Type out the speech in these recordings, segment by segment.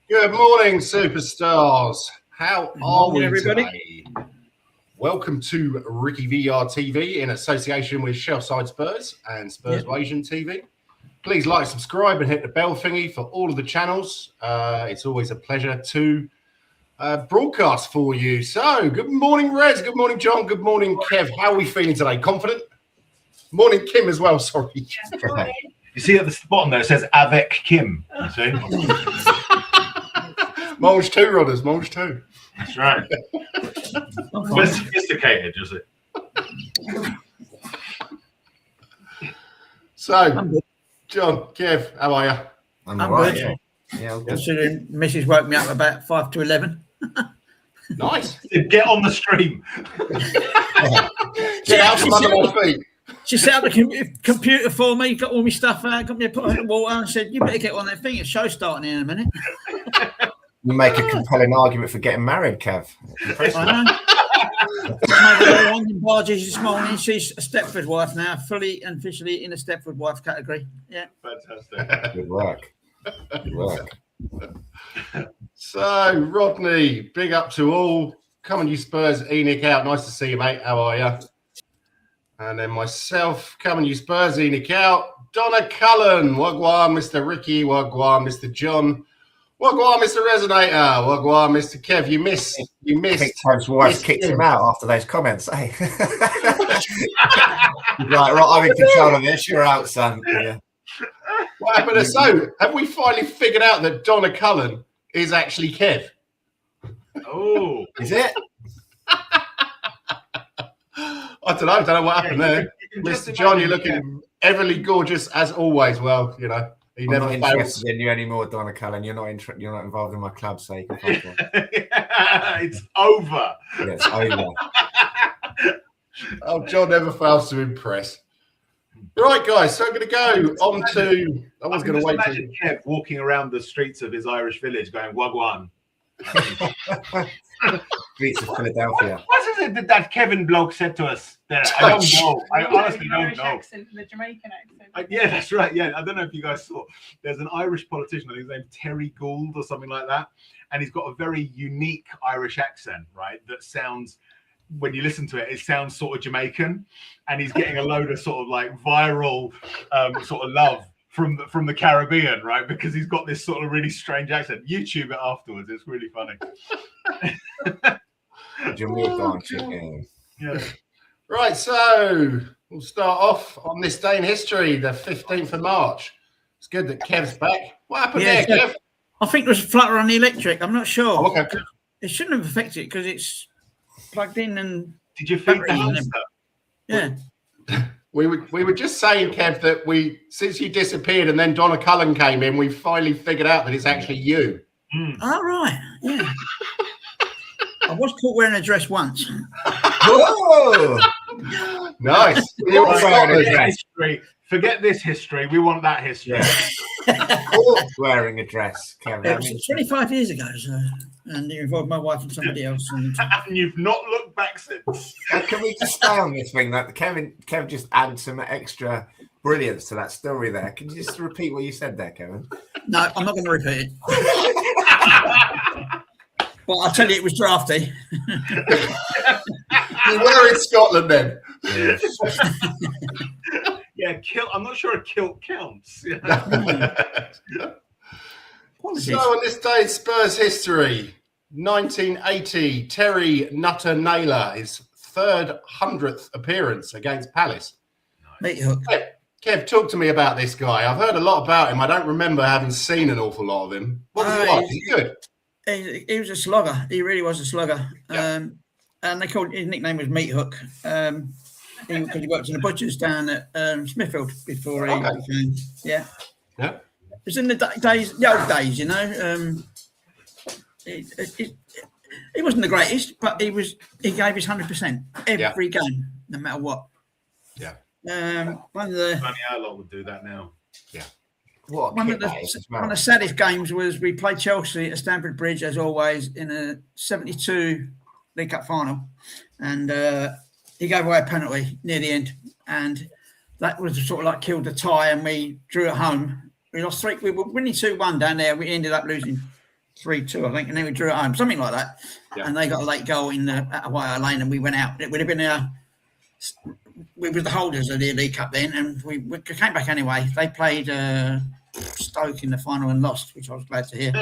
Good morning, superstars. How are we everybody? today? Welcome to RickyVillaTV in association with Shelfside Spurs and Spurs Asian TV. Please like, subscribe, and hit the bell thingy for all of the channels. It's always a pleasure to broadcast for you. So, good morning, Rez. Good morning, John. Good morning, Kev. How are we feeling today? Confident? Morning, Kim, as well. Sorry. You see at the bottom there, it says Avec Kim. You see? Mulch 2, Rodders. Mulch 2. That's right. We're sophisticated, is it? So, John, Kev, how are you? I'm all right. Yeah. Considering Mrs. woke me up about 5 to 11. Nice. Get on the stream. Get out from under my feet. She set up the computer for me, got all my stuff out, got me a pot of water, and said, "You better get on that thing. It's show starting in a minute." You make a compelling argument for getting married, Kev. I know. I'm over there on barges this morning. She's a Stepford wife now, fully and officially in the Stepford wife category. Yeah. Fantastic. Good work. Good work. So, Rodney, big up to all. Come on, you Spurs. Enoch out. Nice to see you, mate. How are you? And then myself, come on, you Spurs. Enoch out. Donna Cullen. Wagwan, Mr. Ricky. Wagwan, Mr. John. Wagwan, Mr. Resonator. Wagwan, Mr. Kev. You missed. I think Kev's wife kicked him out after those comments, eh? Right, I'm in control of this. You're out, son. Yeah. What happened? So, have we finally figured out that Donna Cullen is actually Kev? Oh. Is it? I don't know what happened there. Mr. John, you're looking everly gorgeous as always. Well, you know, he I'm never not fails. interested in you anymore, Donna Cullen. You're not involved in my club, so you can fuck off. It's over. Yeah, it's over. Oh, John never fails to impress. Right, guys, so I'm going to go on to... I was going to wait for... Imagine Kev walking around the streets of his Irish village going, Wagwan. Streets of Philadelphia. What is it that Kevin bloke said to us there? I don't know. I honestly don't Irish know. accent, the Jamaican accent. Yeah, that's right. Yeah, I don't know if you guys saw. There's an Irish politician, I think his name's Terry Gould or something like that, and he's got a very unique Irish accent, right? That sounds, when you listen to it, it sounds sort of Jamaican, and he's getting a load of sort of like viral sort of love from the Caribbean, right? Because he's got this sort of really strange accent. YouTube it afterwards; it's really funny. Yeah. Right, so we'll start off on this day in history, the 15th of March. It's good that Kev's back. What happened there, Kev? I think there was a flutter on the electric. I'm not sure. Oh, okay. It shouldn't have affected it because it's plugged in and... Did you think that? Yeah. We were just saying, Kev, that since you disappeared and then Donna Cullen came in, we finally figured out that it's actually you. All right. Yeah. I was caught wearing a dress once. Whoa! Nice. Forget this history. We want that history. Wearing a dress, Kevin. It was 25 years ago, so, and it involved my wife and somebody else. And you've not looked back since. Can we just stay on this thing? That Kev just added some extra brilliance to that story there. Can you just repeat what you said there, Kevin? No, I'm not going to repeat it. But I'll tell you, it was drafty. You were in Scotland then. Yeah. Yeah, I'm not sure a kilt counts. Yeah. So on this day in Spurs history, 1980, Terry Nutter Naylor, his 100th appearance against Palace. Meat hook. Kev, talk to me about this guy. I've heard a lot about him. I don't remember having seen an awful lot of him. What was he like? Is he good? He was a slugger. He really was a slugger. Yeah. And his nickname was Meat Hook. Because he worked in the butchers down at Smithfield before he became, yeah. It was in the old days, you know. He wasn't the greatest, but he gave his 100% every game, no matter what. Yeah. One of the Funny how a lot would do that now. Yeah. One of the saddest games was we played Chelsea at Stamford Bridge, as always, in a 72 League Cup final, and he gave away a penalty near the end, and that was sort of like killed the tie, and we drew at home. We lost 3. We were winning 2-1 down there. We ended up losing 3-2, I think, and then we drew at home, something like that. Yeah. And they got a late goal at White Lane, and we went out. It would have been we were the holders of the League Cup then, and we came back anyway. They played Stoke in the final and lost, which I was glad to hear.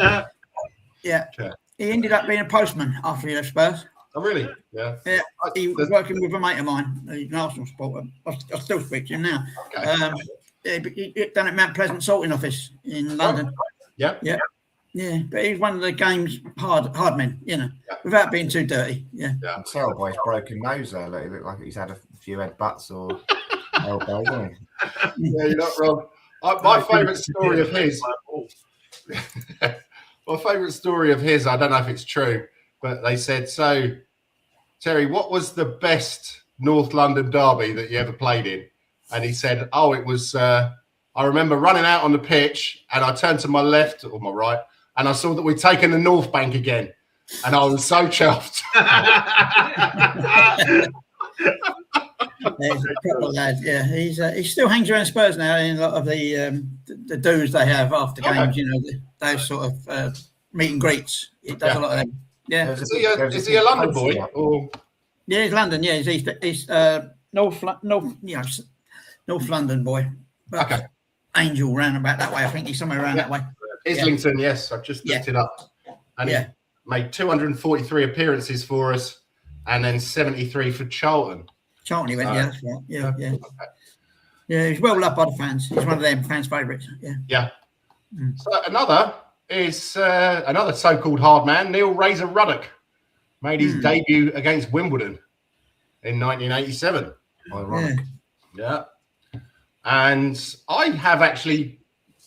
Yeah. Okay. He ended up being a postman after he left Spurs. Oh, really? Yeah. Yeah. He was working with a mate of mine. He's an Arsenal supporter. I still speak to him now. Okay. He done at Mount Pleasant Sorting Office in London. Yeah. Yeah. Yeah, but he's one of the game's hard men, without being too dirty. Yeah. I can tell by his broken nose there. He looked like he's had a few headbutts or elbows, hasn't he? Yeah, you're not wrong. My favourite story of his. My favourite story of his. I don't know if it's true, but they said, "So, Terry, what was the best North London derby that you ever played in?" And he said, "Oh, it was. I remember running out on the pitch, and I turned to my left or my right." And I saw that we'd taken the North Bank again. And I was so chuffed. He's a proper lad. Yeah, he still hangs around Spurs now in a lot of the do's they have after games, those sort of meet and greets. He does a lot of them. Yeah. Is he a London boy? Or? Yeah, he's London. Yeah, he's North London boy. But okay. Angel round about that way. I think he's somewhere around that way. Islington, yes, I've just looked it up. And he made 243 appearances for us and then 73 for Charlton. Charlton, he went, that's right. Yeah. Yeah, he's well loved by the fans. He's one of them fans' favourites. Yeah. Yeah. So another is another so-called hard man, Neil Razor Ruddock, made his debut against Wimbledon in 1987. Ironic. Yeah. And I have actually...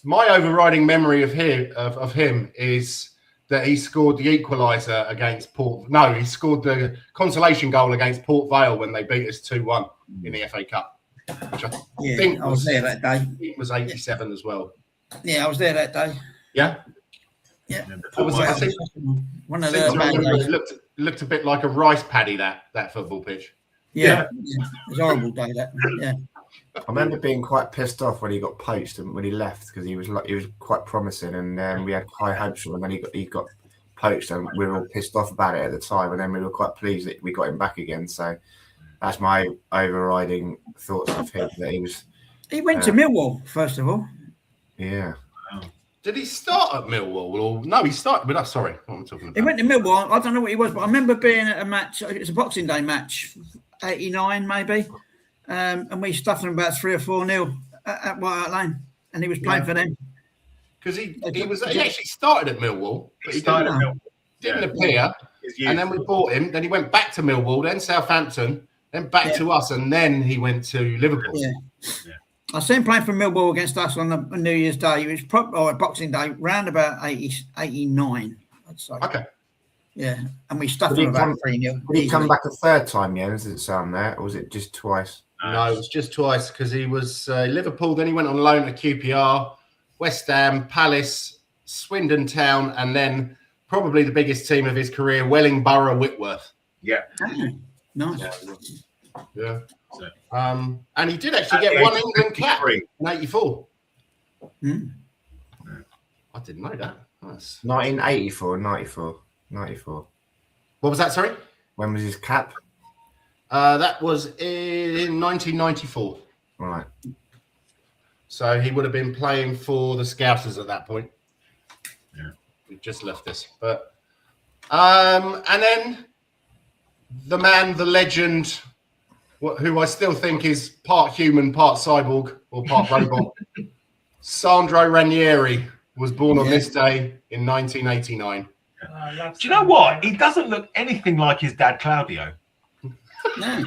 My overriding memory of him is that he scored the equaliser against Port. No, he scored the consolation goal against Port Vale when they beat us 2-1 in the FA Cup. Which I think I was there that day. It was 87 as well. Yeah, I was there that day. Yeah. Yeah. One of the looked a bit like a rice paddy that football pitch. Yeah. It was a horrible day that. Yeah. I remember being quite pissed off when he got poached and when he left because he was quite promising and we had high hopes for him and he got poached and we were all pissed off about it at the time and then we were quite pleased that we got him back again. So that's my overriding thoughts of him. That he went to Millwall first of all. Yeah. Did he start at Millwall or no? He started with us. Sorry, what I'm talking about. He went to Millwall. I don't know what he was, but I remember being at a match. It was a Boxing Day match, 89 maybe. And we stuffed him about 3 or 4-0 at White Hart Lane, and he was playing for them. Because he actually started at Millwall, but he didn't appear, and then we bought him. Then he went back to Millwall, then Southampton, then back to us, and then he went to Liverpool. Yeah. I saw him playing for Millwall against us on New Year's Day. It was Boxing Day, round about 89, I'd say. Okay. Yeah, and we stuffed him about 3-0. Did he come back a third time, does it sound there, or was it just twice? No, it was just twice because he was Liverpool. Then he went on loan to QPR, West Ham, Palace, Swindon Town, and then probably the biggest team of his career, Wellingborough Whitworth. Yeah. Nice. Yeah. And he did actually get one England cap in 84. I didn't know that. Nice. 1984, 94. What was that, sorry? When was his cap? That was in 1994. Right. So he would have been playing for the Scousers at that point. Yeah. We just left this. But and then the man, the legend, who I still think is part human, part cyborg, or part robot, Sandro Ranieri, was born on this day in 1989. Do you know what? He doesn't look anything like his dad, Claudio. No.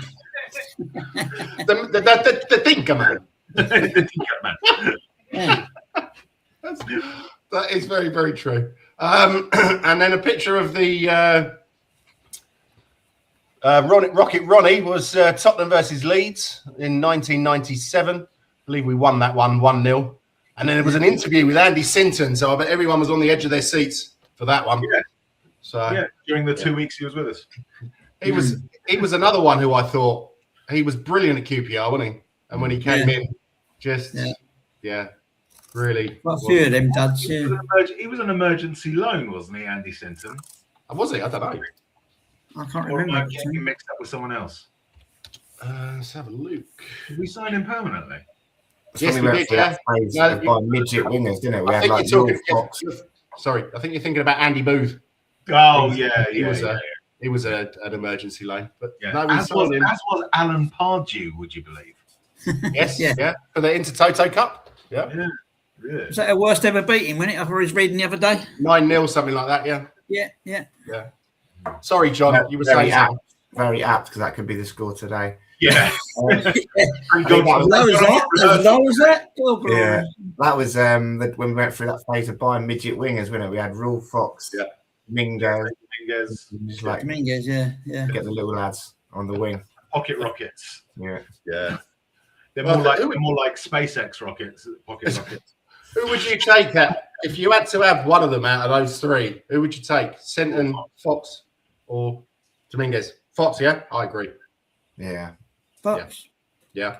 the thinker man. The tinker man. Yeah. That is very, very true. And then a picture of the Rocket Ronnie was Tottenham versus Leeds in 1997. I believe we won that one 1-0. And then there was an interview with Andy Sinton, so I bet everyone was on the edge of their seats for that one. Yeah. So during the 2 weeks he was with us. He was another one who I thought he was brilliant at QPR, wasn't he? And when he came in, Really. Well, a few of them duds, He yeah. was an emergency loan, wasn't he, Andy Sinton? Was he? I don't know. I can't Or am remember. I getting him mixed up with someone else? Let's have a look. Did we sign him permanently? Yes, we did. Yeah. By midget wingers, didn't it? We I had think like you're Will talking. Fox. Sorry, I think you're thinking about Andy Booth. Oh, He was an emergency loan, but yeah. no, we As signed him. was Alan Pardew, would you believe? Yes, Yeah. yeah, for the Intertoto Cup. Yeah, Yeah. Was that our worst ever beating, wasn't it? I was reading the other day. 9-0, something like that. Yeah. Yeah. Sorry, John, you were saying something. Very apt because that could be the score today. Yeah. As low as that? Oh, Yeah, that was when we went through that phase of buying midget wingers, wasn't it? We had Rule Fox, Minguez. just like Dominguez, yeah. get the little lads on the wing. Pocket rockets. Yeah. They're more like SpaceX rockets. Pocket rockets. Who would you take if you had to have one of them out of those three? Who would you take? Sinton, Fox, or Dominguez? Fox, yeah, I agree. Yeah. Fox. Yeah,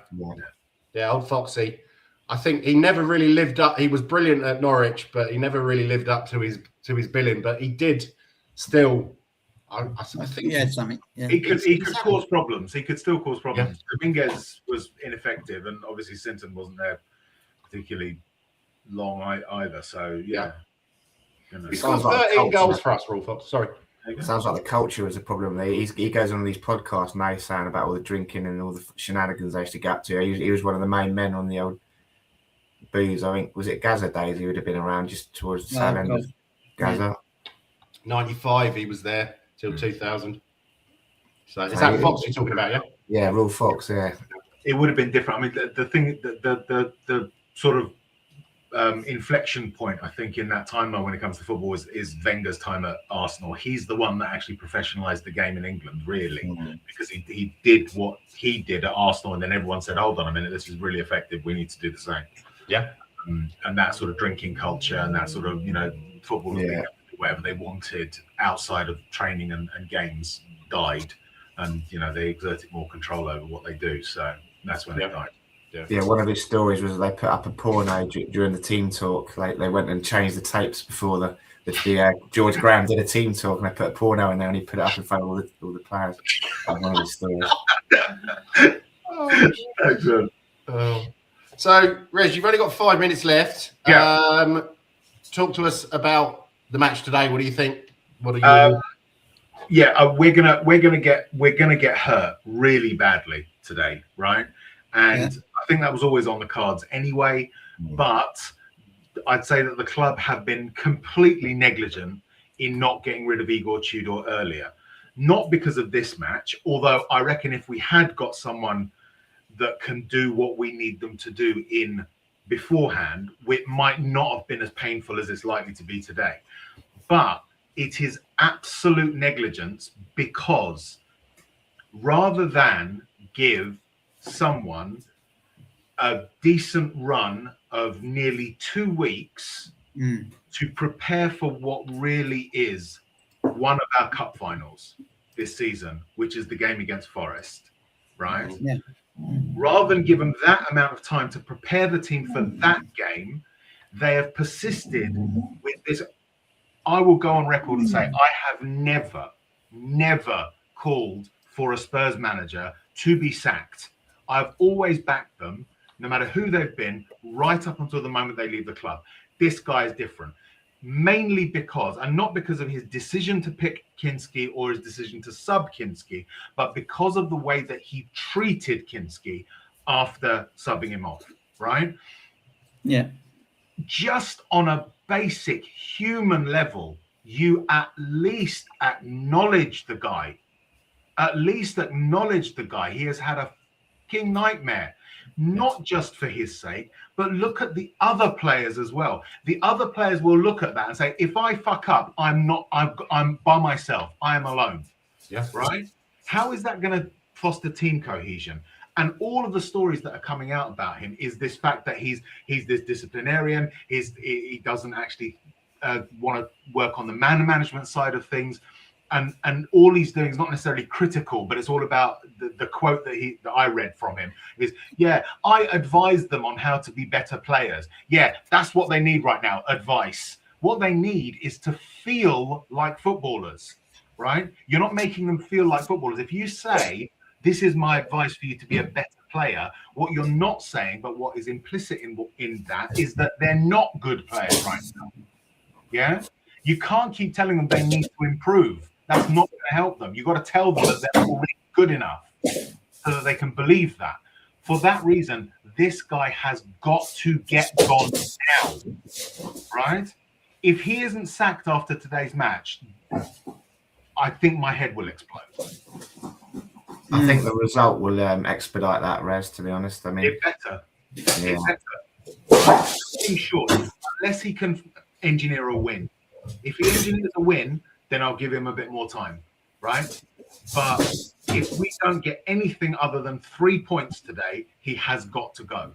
old Foxy. I think he never really lived up. He was brilliant at Norwich, but he never really lived up to his billing. But he did still. I think he had something. Yeah. He could cause problems. He could still cause problems. Dominguez was ineffective, and obviously Sinton wasn't there particularly long either. So yeah. He scored 13 goals for us, Rolf Fox. Sorry. Sounds like the culture is a problem. He goes on these podcasts now saying about all the drinking and all the shenanigans they used to get up to. He was one of the main men on the old booze. I think, was it Gaza days? He would have been around just towards the tail end of Gaza. 95, he was there till 2000. So is that Fox you're talking about, yeah? Yeah, Rule Fox, yeah. It would have been different. I mean, the thing, the sort of inflection point, I think, in that timeline when it comes to football is Wenger's time at Arsenal. He's the one that actually professionalized the game in England, really, because he did what he did at Arsenal, and then everyone said, hold on a minute, this is really effective, we need to do the same. Yeah. And that sort of drinking culture and that sort of, football being able to do whatever they wanted outside of training and games died, and they exerted more control over what they do, so that's when it died. Yeah, one of his stories was they put up a porno during the team talk. They went and changed the tapes before the George Graham did a team talk, and they put a porno in there, and he put it up in front of all the players. That's one of his stories. Excellent. So, Reg, you've only got 5 minutes left. Yeah. Talk to us about the match today. What do you think? What are you? We're gonna get hurt really badly today, right? And I think that was always on the cards anyway. But I'd say that the club have been completely negligent in not getting rid of Igor Tudor earlier. Not because of this match, although I reckon if we had got someone that can do what we need them to do in beforehand, it might not have been as painful as it's likely to be today. But it is absolute negligence, because rather than give someone a decent run of nearly 2 weeks to prepare for what really is one of our cup finals this season, which is the game against Forest, right? Yeah. Rather than give them that amount of time to prepare the team for that game, they have persisted with this. I will go on record and say I have never called for a Spurs manager to be sacked. I've always backed them, no matter who they've been, right up until the moment they leave the club. This guy is different, mainly because, and not because of his decision to pick Kinski or his decision to sub Kinski, but because of the way that he treated Kinski after subbing him off, right? Yeah. Just on a basic human level, you at least acknowledge the guy. At least acknowledge the guy. He has had a fucking nightmare, not just for his sake, but look at the other players as well. The other players will look at that and say, if I fuck up, I'm by myself. I am alone. Yeah. Right? How is that going to foster team cohesion? And all of the stories that are coming out about him is this fact that he's this disciplinarian. He doesn't actually want to work on the man management side of things. and all he's doing is not necessarily critical, but it's all about the quote that I read from him is, yeah, I advise them on how to be better players. Yeah, that's what they need right now, advice. What they need is to feel like footballers, right? You're not making them feel like footballers. If you say, this is my advice for you to be a better player, what you're not saying, but what is implicit in that is that they're not good players right now. Yeah? You can't keep telling them they need to improve. That's not going to help them. You've got to tell them that they're already good enough so that they can believe that. For that reason, this guy has got to get gone now, right? If he isn't sacked after today's match, I think my head will explode. I think the result will expedite that, Rez, to be honest. I mean, It better. Yeah. It better. I'm sure, unless he can engineer a win. If he engineers a win, then I'll give him a bit more time, right? But if we don't get anything other than 3 points today, he has got to go.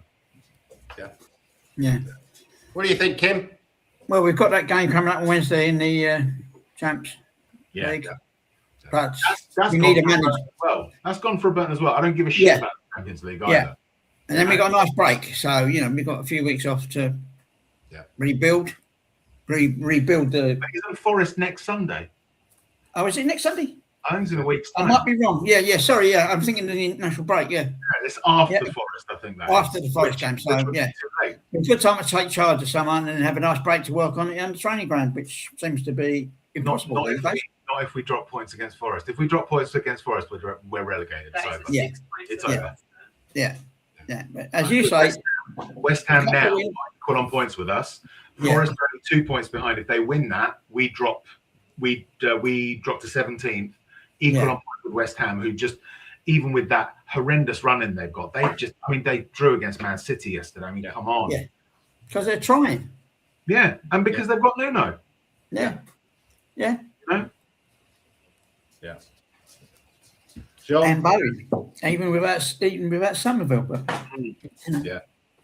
Yeah. What do you think, Kim? Well, we've got that game coming up on Wednesday in the Champs League. But That's we need a manager. Well, that's gone for a burn as well. I don't give a shit about the Champions League either. Yeah. And then we got a nice break. So, we've got a few weeks off to rebuild. Rebuild the. But isn't Forest next Sunday? Oh, is it next Sunday? I think it's in a week's I time. might be wrong. Yeah. Sorry. Yeah. I'm thinking of the international break. Yeah. It's after Forest, I think. That After the Forest game. So, it's a good time to take charge of someone and have a nice break to work on it on the training ground, which seems to be impossible. Not if we drop points against Forest. If we drop points against Forest, we're relegated. It's over. Yeah. It's over. Yeah. But as you say, West Ham now caught on points with us. Forest are only 2 points behind. If they win that, we drop to 17th, equal on points with West Ham, who just, even with that horrendous run-in they've got, they drew against Man City yesterday. I mean, come on. Yeah. Because they're trying. Yeah, and because they've got Nuno. Yeah. Yeah. Yeah. And Bowen, even without Somerville. But, Yeah.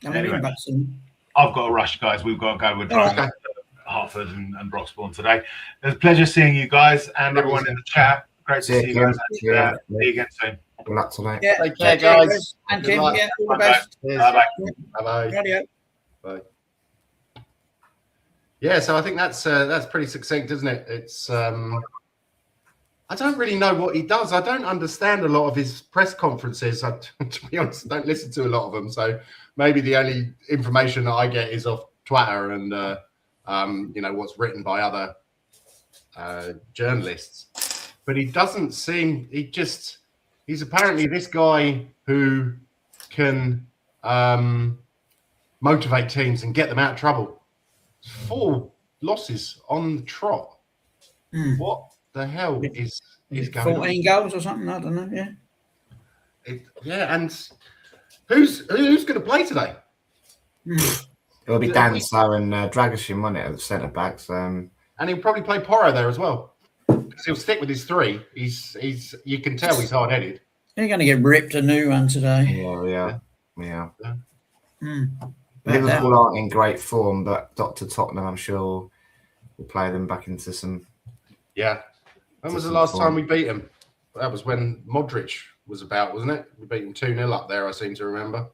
Anyway, I've got to rush, guys. We've got to go. We're driving to Hartford and Broxbourne today. It's a pleasure seeing you guys and everyone in the chat. Great to see you guys. See you again soon. Good luck tonight. Yeah. Take care, guys. And Kim, all the best. Bye-bye. Bye-bye. Bye. Yeah, so I think that's pretty succinct, isn't it? It's I don't really know what he does. I don't understand a lot of his press conferences. To be honest, I don't listen to a lot of them. So maybe the only information that I get is off Twitter and what's written by other journalists. But he doesn't seem. He's apparently this guy who can motivate teams and get them out of trouble. 4 losses on the trot. What the hell is going on? 14 goals or something? I don't know. Yeah. And who's going to play today? It'll be Danso and Dragoshin, won't it, at the centre backs. And he'll probably play Porro there as well. Because he'll stick with his 3. He's you can tell he's hard headed. They're going to get ripped a new one today. Yeah. Liverpool aren't in great form, but Dr. Tottenham, I'm sure, will play them back into some. Yeah. When was the last time we beat him? That was when Modric was about, wasn't it? We beat him 2-0 up there, I seem to remember.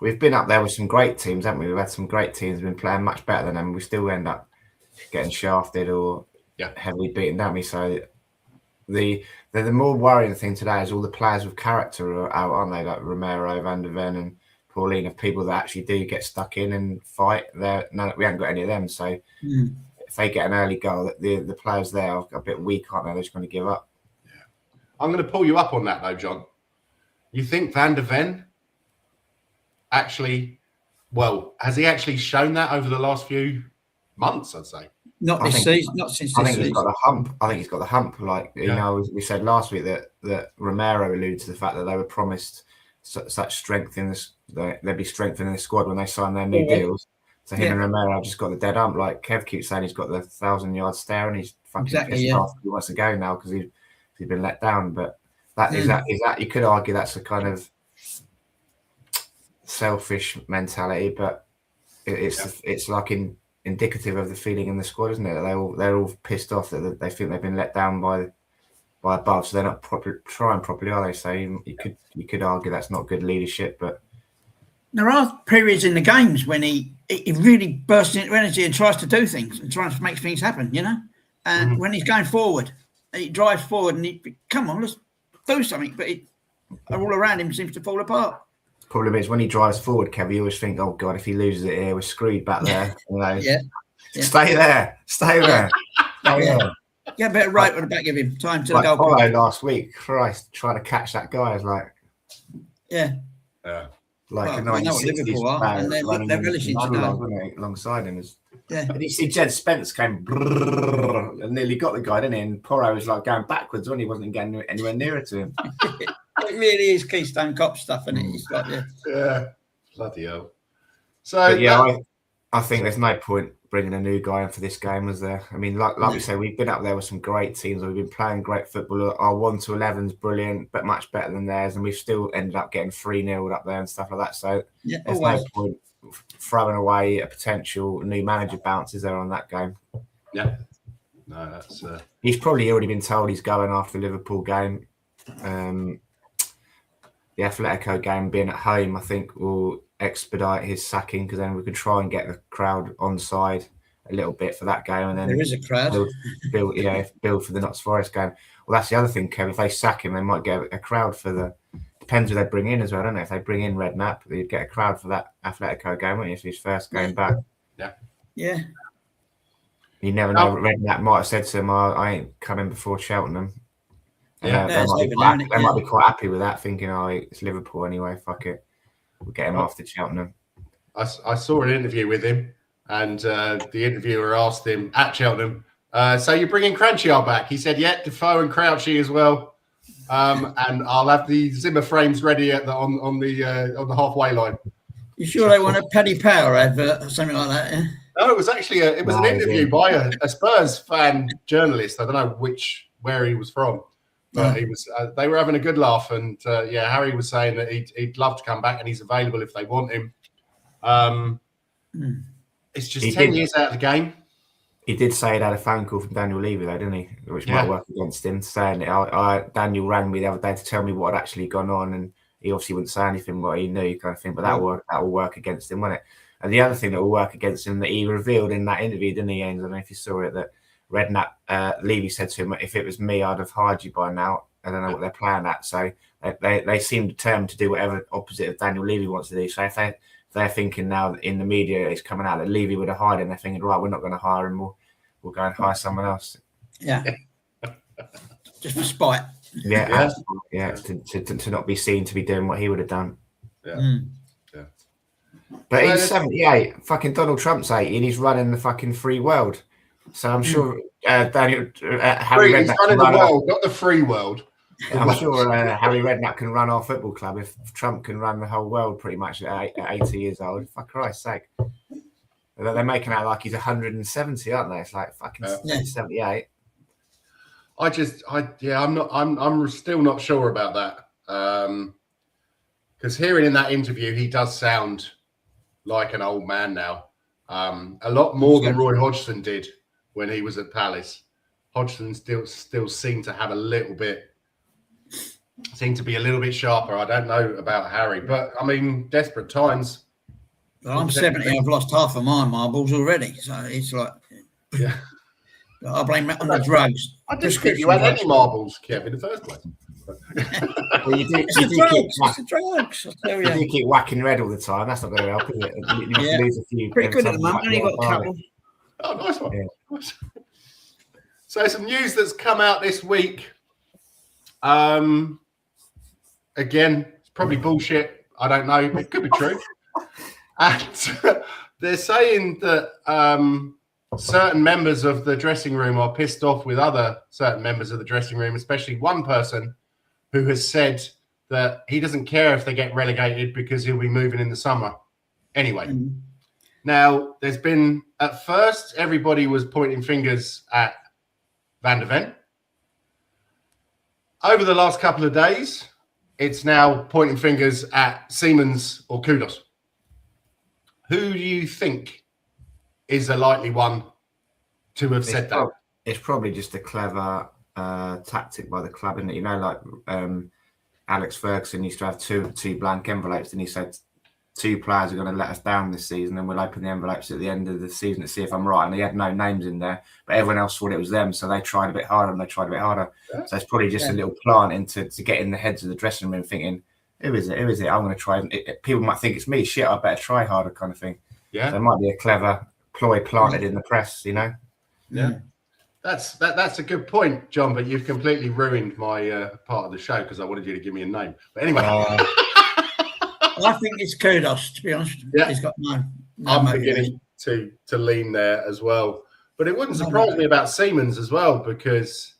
We've been up there with some great teams, haven't we? We've had some great teams, been playing much better than them. We still end up getting shafted or heavily beaten, don't we? So the more worrying thing today is all the players with character are out, aren't they? Like Romero, Van der Ven and Pauline, of people that actually do get stuck in and fight. We haven't got any of them. So if they get an early goal, the players there are a bit weak, aren't they? They're just going to give up. Yeah. I'm going to pull you up on that, though, John. You think Van der Ven actually, has he actually shown that over the last few months, I'd say? Not this season, not since this season. I think he's got the hump. Like, we said last week that Romero alluded to the fact that they were promised such strength in this, they'd be strengthening the squad when they sign their new deals. So him and Romero have just got the dead hump. Like Kev keeps saying, he's got the 1,000-yard stare and he's fucking pissed off. He wants to go now because he's been let down. But is that you could argue that's a kind of selfish mentality, but it's like in indicative of the feeling in the squad, isn't it? They're all pissed off that they think they've been let down by above, so they're not trying properly, are they? So you could argue that's not good leadership, but there are periods in the games when he really bursts into energy and tries to do things and tries to make things happen, you know. And when he's going forward, he drives forward and come on, let's do something. But all around him seems to fall apart. Problem is when he drives forward, Kev, you always think, oh God, if he loses it here, we're screwed back there. You know? Yeah. Stay there. Stay there. Get a bit of right on the back of him. Time to like go. Last week, Christ, trying to catch that guy is like, like a 1960s and they're relishing alongside him. And you see Jed Spence came and nearly got the guy, didn't he? And Porro was like going backwards when he wasn't getting anywhere nearer to him. It really is Keystone Cop stuff, and it's like bloody hell. So I think there's no point bringing a new guy in for this game, was there? I mean, like we say, we've been up there with some great teams. We've been playing great football. Our 1-11's brilliant, but much better than theirs, and we've still ended up getting 3-0 up there and stuff like that. So there's no point throwing away a potential new manager bounce, is there, on that game? Yeah. No, that's... He's probably already been told he's going after the Liverpool game. The Atletico game being at home, I think, will expedite his sacking, because then we could try and get the crowd on side a little bit for that game, and then there is a crowd. Build for the Notts Forest game. Well, that's the other thing, Kev. If they sack him, they might get a crowd for the. Depends who they bring in as well, don't they? If they bring in Redknapp, they'd get a crowd for that Atletico game, wouldn't you? If his first game back. Yeah. You never know. Redknapp might have said to him, "I ain't coming before Cheltenham." They might be quite happy with that, thinking, "Oh, it's Liverpool anyway. Fuck it, we'll get him off to Cheltenham." I saw an interview with him, and the interviewer asked him at Cheltenham, "So you're bringing Cranchard back?" He said, "Yeah, Defoe and Crouchy as well, and I'll have the Zimmer frames ready on the halfway line." You sure they want a Paddy Power advert or something like that? Yeah? No, it was actually an interview by a Spurs fan journalist. I don't know where he was from. But he was. They were having a good laugh, and Harry was saying that he'd love to come back, and he's available if they want him. It's just 10 years out of the game. He did say he'd had a phone call from Daniel Levy, though, didn't he? Which might work against him, saying that Daniel rang me the other day to tell me what had actually gone on, and he obviously wouldn't say anything, but he knew, kind of thing. But that will work against him, won't it? And the other thing that will work against him that he revealed in that interview, didn't he, James? I don't know if you saw it, that Redknapp, Levy said to him, "If it was me, I'd have hired you by now." I don't know what they're playing at. So they seem determined to do whatever opposite of Daniel Levy wants to do. So if they're thinking now that in the media it's coming out that Levy would have hired him, they're thinking, right, we're not going to hire him. We'll go and hire someone else. Yeah. Just for spite. Yeah. To not be seen to be doing what he would have done. Yeah. But he's 78. Fucking Donald Trump's 80, and he's running the fucking free world. So I'm sure Harry Redknapp running the world, not the free world. I'm sure Harry Redknapp can run our football club if Trump can run the whole world pretty much at 80 years old. For Christ's sake. They're making out like he's 170, aren't they? It's like fucking 78. I'm still not sure about that. Because hearing in that interview, he does sound like an old man now. A lot more than Roy Hodgson did when he was at Palace. Hodgson still seemed to have seemed to be a little bit sharper. I don't know about Harry, but I mean, desperate times. Well, I'm 70. I've lost half of my marbles already, so it's like, I blame that on the drugs. I didn't think you had any marbles, Kev, in the first place. Well, you do keep whacking red all the time. That's not going to help, is it? You lose a few. Pretty good at the moment. Only got a couple. Oh, nice one. Yeah. So some news that's come out this week. Again, it's probably bullshit. I don't know. It could be true. And they're saying that certain members of the dressing room are pissed off with other certain members of the dressing room, especially one person who has said that he doesn't care if they get relegated because he'll be moving in the summer. Anyway, now there's been, at first, everybody was pointing fingers at Van der Ven. Over the last couple of days, it's now pointing fingers at Siemens or Kudos. Who do you think is a likely one to have said that. It's probably just a clever tactic by the club, isn't it? You know, like Alex Ferguson used to have two blank envelopes, and he said 2 players are going to let us down this season, and we'll open the envelopes at the end of the season to see if I'm right. And he had no names in there, but everyone else thought it was them, so they tried a bit harder and they tried a bit harder. Yeah. So it's probably just a little plant to get in the heads of the dressing room, thinking, who is it? Who is it? I'm going to try. People might think it's me. Shit, I better try harder, kind of thing. Yeah, so it might be a clever ploy planted in the press, you know. Yeah. That's a good point, John, but you've completely ruined my part of the show because I wanted you to give me a name. But anyway. I think it's Kudos, to be honest. Yeah. He's got no I'm beginning to lean there as well. But it wouldn't surprise me about Siemens as well, because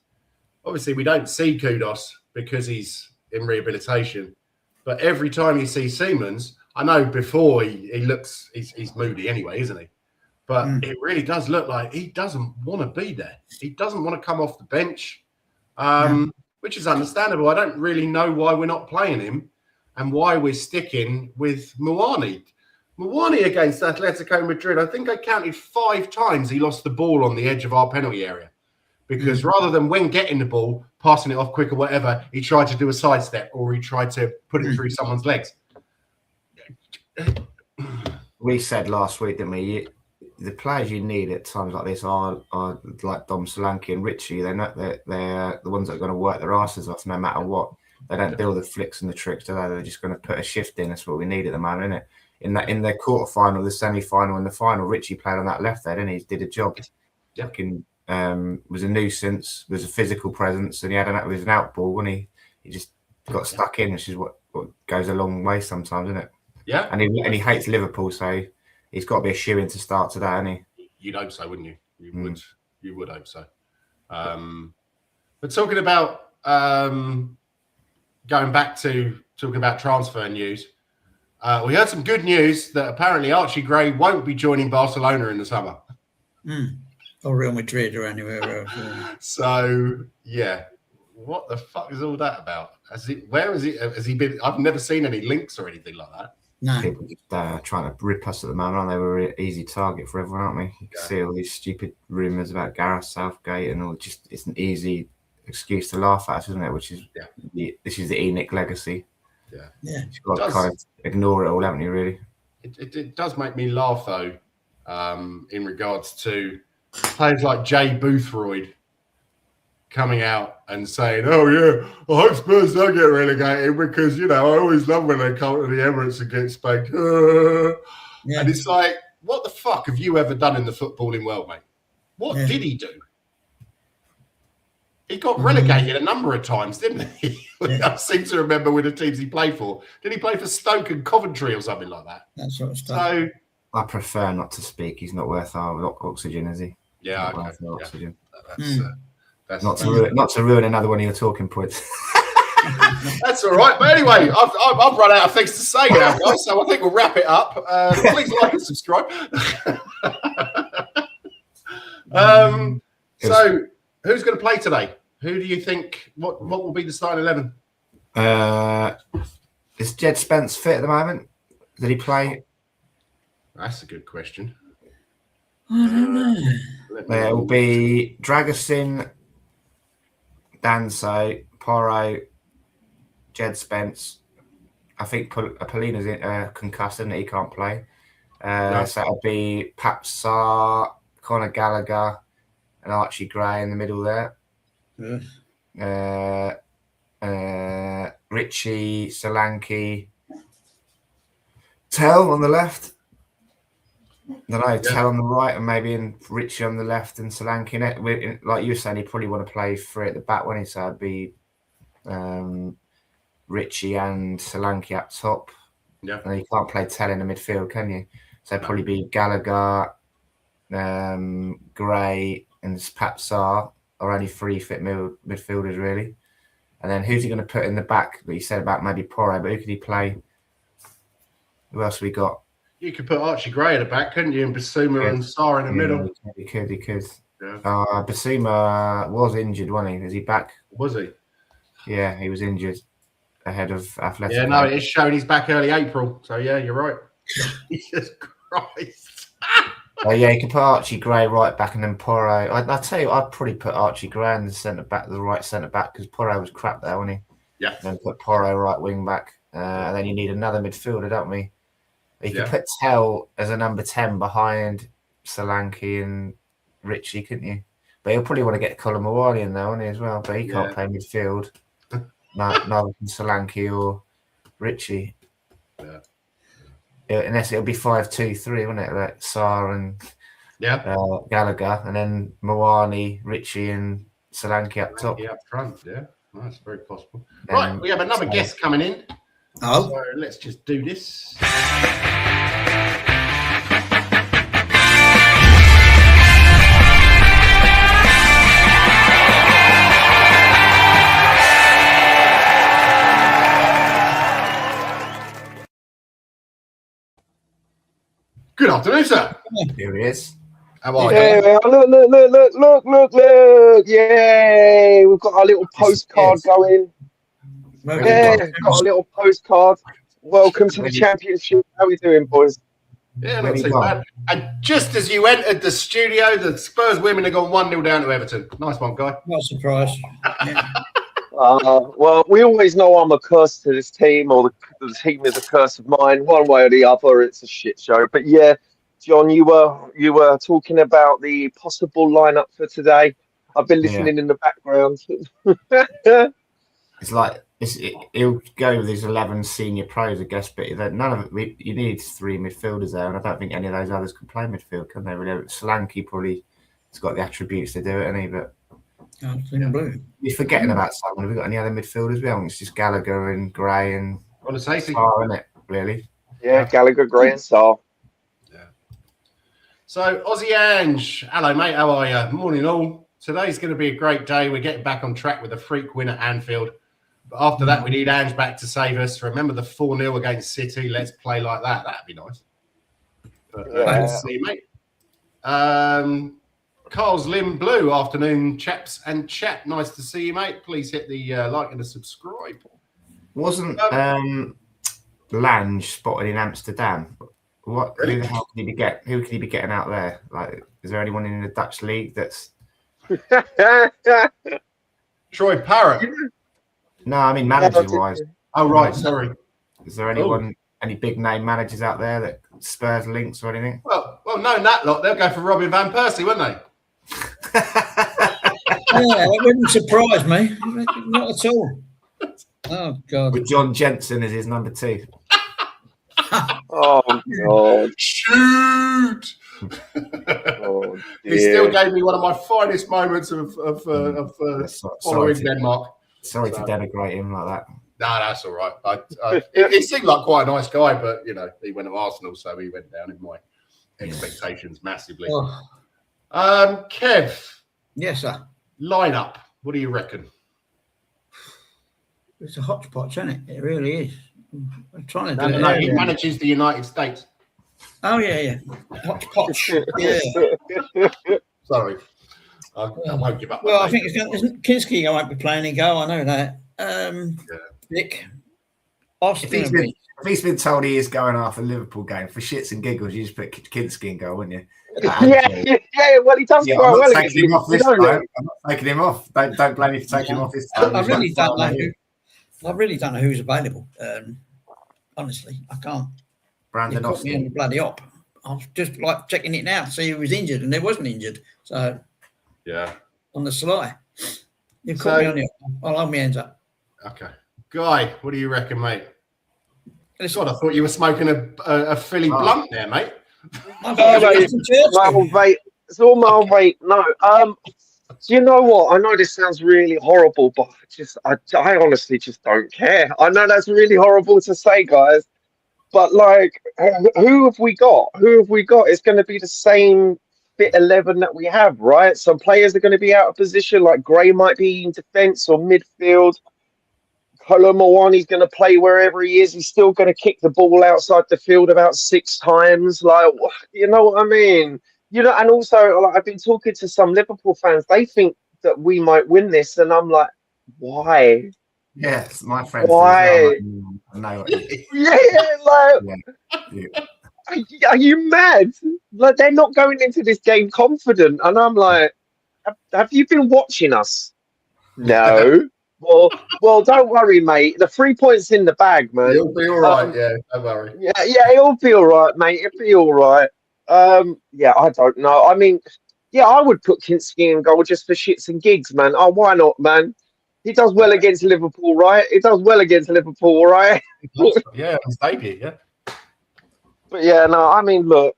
obviously we don't see Kudos because he's in rehabilitation. But every time you see Siemens, I know before he's moody anyway, isn't he? But it really does look like he doesn't want to be there. He doesn't want to come off the bench, which is understandable. I don't really know why we're not playing him and why we're sticking with Muani. Muani against Atletico Madrid, I think I counted 5 times he lost the ball on the edge of our penalty area. Because rather than when getting the ball, passing it off quick or whatever, he tried to do a sidestep or he tried to put it through someone's legs. We said last week, didn't we? The players you need at times like this are like Dom Solanke and Richie. They're the ones that are going to work their asses off no matter what. They don't do the flicks and the tricks, do they? They're just going to put a shift in. That's what we need at the moment, isn't it? In the quarterfinal, the semi-final, and the final, Richie played on that left there, didn't he? He did a job. Was a nuisance, was a physical presence, and he was an out ball when he just got stuck in, which is what goes a long way sometimes, isn't it? Yeah. And he hates Liverpool, so he's got to be a shoe-in to start today, hasn't he? You'd hope so, wouldn't you? You would hope so. But talking about going back to talking about transfer news, we heard some good news that apparently Archie Gray won't be joining Barcelona in the summer. Or Real Madrid or anywhere else. So, yeah. What the fuck is all that about? Where is he? Has he been? I've never seen any links or anything like that. No. People just trying to rip us at the moment, aren't they? We're an easy target for everyone, aren't we? You can see all these stupid rumours about Gareth Southgate and all. It's an easy excuse to laugh at us, isn't it? Which is this is the ENIC legacy. Yeah. You've got to kind of ignore it all, haven't you, really? It does make me laugh, though, in regards to players like Jay Boothroyd coming out and saying, oh, yeah, I hope Spurs don't get relegated because, I always love when they come to the Emirates and get spanked. And it's like, what the fuck have you ever done in the footballing world, mate? What did he do? He got relegated a number of times, didn't he? I seem to remember with the teams he played for. Did he play for Stoke and Coventry or something like that? That sort of stuff. So I prefer not to speak. He's not worth our oxygen, is he? Yeah, oxygen. That's not to ruin another one of your talking points. That's all right. But anyway, I've run out of things to say now, guys. So I think we'll wrap it up. Please like and subscribe. So who's going to play today? Who do you think? What will be the starting 11? Is Jed Spence fit at the moment? Did he play? That's a good question. I don't know. There will be Dragosin, Danso, Porro, Jed Spence. I think Polina's concussed and he can't play. So it'll be Papsar, Conor Gallagher, and Archie Gray in the middle there. Richie, Solanke, Tell on the left. Tell on the right, and maybe Richie on the left and Solanke. Like you were saying, he'd probably want to play 3 at the back, wouldn't he? So it'd be Richie and Solanke up top. Yeah. And you can't play Tell in the midfield, can you? So it'd probably be Gallagher, Gray, and Papsar are only 3 fit midfielders, really. And then who's he going to put in the back? That you said about maybe Porro, but who could he play? Who else have we got? You could put Archie Gray at the back, couldn't you? And Basuma and Sarr in the middle. He could. Yeah. Basuma was injured, wasn't he? Is he back? Was he? Yeah, he was injured ahead of Athletic. Yeah, no, it's showing he's back early April. So, yeah, you're right. Jesus Christ. Yeah, you can put Archie Gray right back and then Porro. I'll tell you, I'd probably put Archie Gray in the centre back, the right centre back, because Porro was crap there, wasn't he? Yeah. Then put Porro right wing back, and then you need another midfielder, don't we? You could put Tell as a number 10 behind Solanke and Richie, couldn't you? But he'll probably want to get Colin Mawali in there, won't he, as well? But he can't play midfield. Neither can Solanke or Richie. Unless it'll be 5-2-3, wouldn't it? Like Sarr and Gallagher, and then Mawani, Richie, and Solanke up top. Up front, that's very possible. Right, we have another guest coming in. Oh, so let's just do this. Good afternoon, sir. Here he is. How are you? Yeah, look. Yay, we've got our little postcard going. Yeah, got a little postcard. Welcome to the championship. How are we doing, boys? Yeah, not too bad. And just as you entered the studio, the Spurs women have gone 1-0 down to Everton. Nice one, guy. not surprised. Yeah. Well, we always know I'm a curse to this team, or the team is a curse of mine. One way or the other, it's a shit show. But yeah, John, you were talking about the possible lineup for today. I've been listening in the background. It's like he'll go with his 11 senior pros, I guess, but none of it. You need 3 midfielders there, and I don't think any of those others can play midfield, can they? Really, Solanke probably has got the attributes to do it, hasn't he? But you're forgetting about someone. Have we got any other midfielders? We haven't. It's just Gallagher and Gray and Sarr, isn't it? Really? Yeah, Gallagher, Gray, and Sarr. Yeah. So Aussie Ange, hello mate, how are you? Morning all. Today's going to be a great day. We're getting back on track with a freak win at Anfield. But after that, we need Ange back to save us. Remember the 4-0 against City. Let's play like that. That'd be nice. But good to see you, mate. Carl's Lim Blue, afternoon, chaps and chat. Nice to see you, mate. Please hit the like and the subscribe. Wasn't Lange spotted in Amsterdam? What? Really? Who the hell can he be Who can he be getting out there? Like, is there anyone in the Dutch league that's? Troy Parrott. No, I mean manager-wise. Oh right, sorry. Is there anyone, any big name managers out there that Spurs links or anything? Well, knowing that lot, they'll go for Robin van Persie, wouldn't they? Yeah, it wouldn't surprise me. Not at all. Oh, God. With John Jensen as his number 2. Oh, God. Shoot! Oh, he still gave me one of my finest moments of following Denmark. Sorry to denigrate him like that. No, that's all right. He seemed like quite a nice guy, but, you know, he went to Arsenal, so he went down in my expectations massively. Oh. Kev. Yes, sir. Lineup. What do you reckon? It's a hodgepodge, isn't it? It really is. I'm trying to do it. No, he manages the United States. Oh, yeah. Hodgepodge. Yeah. Sorry. I won't give up. Well, I think Kinski won't be playing in goal. I know that. Nick. If he's been told he is going after a Liverpool game, for shits and giggles, you just put Kinski in goal, wouldn't you? Yeah, well, he does quite well. I'm not taking him off this time. I'm not taking him off. Don't blame me for taking him off this time. I really don't know who's available. Honestly, I can't. Brandon Austin. Me on the bloody op. I was just like checking it now to see who was injured, and it wasn't injured. So, on the sly. You caught me on it. I'll hold my hands up. Okay. Guy, what do you reckon, mate? God, I thought you were smoking a Philly blunt there, mate. It's all my weight. No. Do you know what? I know this sounds really horrible, but I honestly just don't care. I know that's really horrible to say, guys. But like, who have we got? It's going to be the same fit 11 that we have, right? Some players are going to be out of position, like Gray might be in defence or midfield. Colin Mawani's going to play wherever he is. He's still going to kick the ball outside the field about 6 times. Like, you know what I mean? You know, and also, like, I've been talking to some Liverpool fans. They think that we might win this, and I'm like, why? Yes, my friend. Why? No. Are you mad? Like, they're not going into this game confident. And I'm like, have you been watching us? No. Well, don't worry, mate. The 3 points in the bag, man. You'll be all right. Yeah, don't worry. Yeah, it'll be all right, mate. It'll be all right. Yeah, I don't know. I mean, yeah, I would put Kinski in goal just for shits and gigs, man. Oh, why not, man? He does well against Liverpool, right? He does well against Liverpool, right? Yeah, on his debut, yeah. But yeah, no, I mean, look,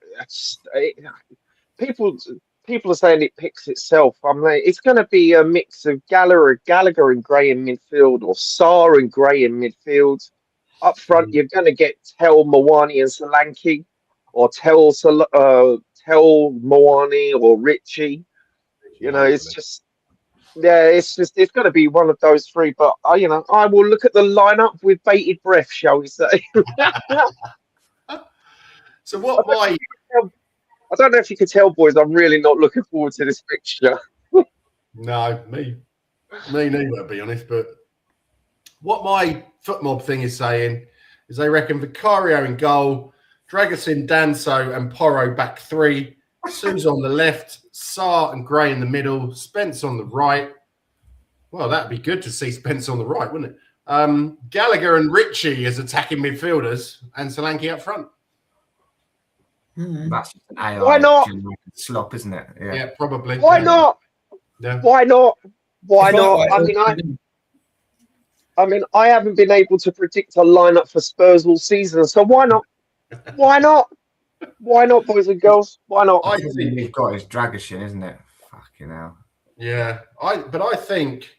people are saying it picks itself. I mean, it's going to be a mix of Gallagher and Gray in midfield, or Sarr and Gray in midfield. Up front, you're going to get Tell, Mawani, and Solanke, or Tell, Mawani, or Richie. You know, it's just, yeah, it's going to be one of those three. But you know, I will look at the lineup with bated breath, shall we say? So what my I don't know if you can tell, boys, I'm really not looking forward to this fixture. No, me neither, to be honest. But what my foot mob thing is saying is they reckon Vicario in goal, Dragusin, Danso, and Porro back three, Sue's on the left, Sarr and Gray in the middle, Spence on the right. Well, that'd be good to see Spence on the right, wouldn't it? Gallagher and Richie as attacking midfielders, and Solanke up front. That's just an AI. Why not? Slop, isn't it? Yeah, probably. Why not? Yeah. Why not? Why not? I mean, I haven't been able to predict a lineup for Spurs all season, so why not? Why not? Why not, boys and girls? Why not? I think he's got his Dragusin, isn't it? Fucking hell. Yeah, I think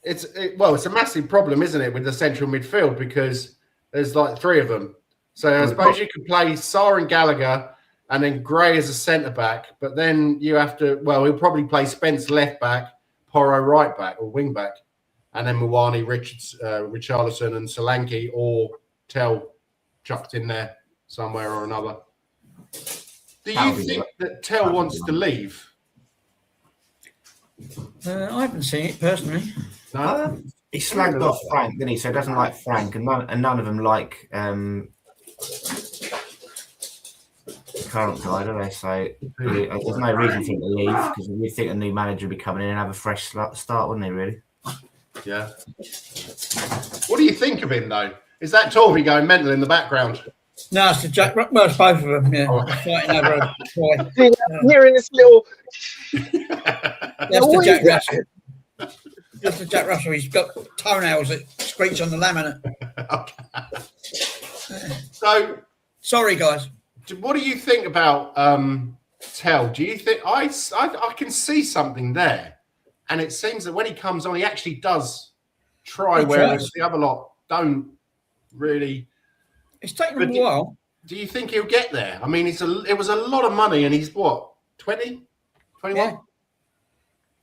it's a massive problem, isn't it, with the central midfield, because there's like three of them. So I suppose you could play Sarr and Gallagher and then Gray as a centre back, but then you have to, he'll probably play Spence left back, Porro right back or wing back, and then Mawani, Richarlison and Solanke, or Tell chucked in there somewhere or another. Do you think that Tell wants to leave? I haven't seen it personally. No? He slagged off Frank, didn't he? So he doesn't like Frank, and none of them like current guy, do they? So there's no reason for him to leave, because we think a new manager would be coming in and have a fresh start, wouldn't he, really? Yeah. What do you think of him, though? Is that Torby going mental in the background? No, it's the Jack. Well, it's both of them. Yeah, fighting over a toy. Hearing this little. That's the Jack Russell. That's the Jack Russell. He's got toenails that screech on the laminate. Okay. So, sorry, guys. What do you think about Tell? Do you think I can see something there, and it seems that when he comes on, he actually does try, whereas the other lot don't really. It's taken him a while. Do you think he'll get there? I mean, it was a lot of money, and he's what, 20, 21?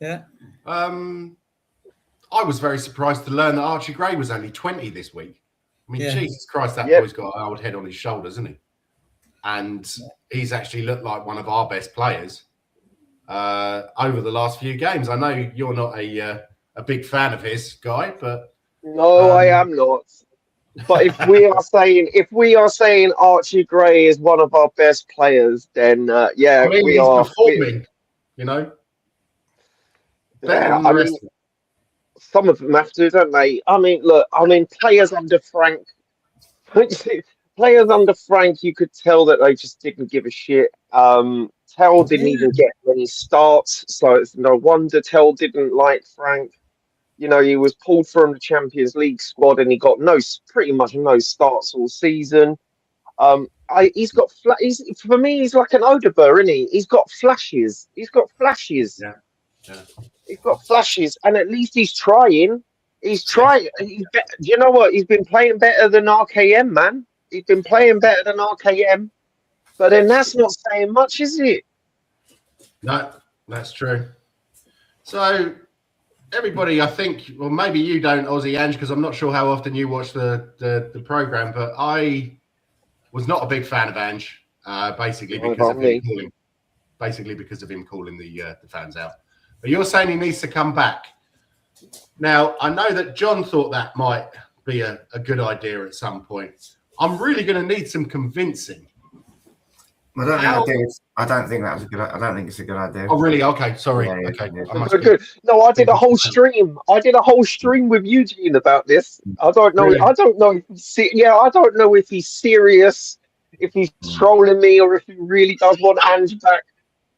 Yeah. I was very surprised to learn that Archie Gray was only 20 this week. I mean, Jesus Christ, that boy's got an old head on his shoulders, isn't he? And he's actually looked like one of our best players over the last few games. I know you're not a big fan of his, Guy, but no, I am not. But if we are saying Archie Gray is one of our best players, then yeah, I mean, we are performing. You know, yeah, I mean, some of them have to, don't they? I mean, look, players under Frank. Players under Frank, you could tell that they just didn't give a shit. Tell didn't even get many starts, so it's no wonder Tell didn't like Frank. You know, he was pulled from the Champions League squad and he got pretty much no starts all season. He's got for me, he's like an Odegaard, isn't he? He's got flashes. Yeah. He's got flashes, and at least he's trying. He's trying. You know what? He's been playing better than RKM, man. He's been playing better than RKM. But then that's not saying much, is it? No, that's true. So, everybody, I think, well, maybe you don't, Aussie Ange, because I'm not sure how often you watch the program, but I was not a big fan of Ange, basically because of him calling the fans out. But you're saying he needs to come back. Now, I know that John thought that might be a good idea at some point. I'm really going to need some convincing. I don't think that was a good. I don't think it's a good idea. Oh, really? Okay, sorry. Yeah, okay, yeah. I must Good. No, I did a whole stream. I did a whole stream with Eugene about this. I don't know. Really? I don't know. I don't know if he's serious, if he's trolling me, or if he really does want Ange back.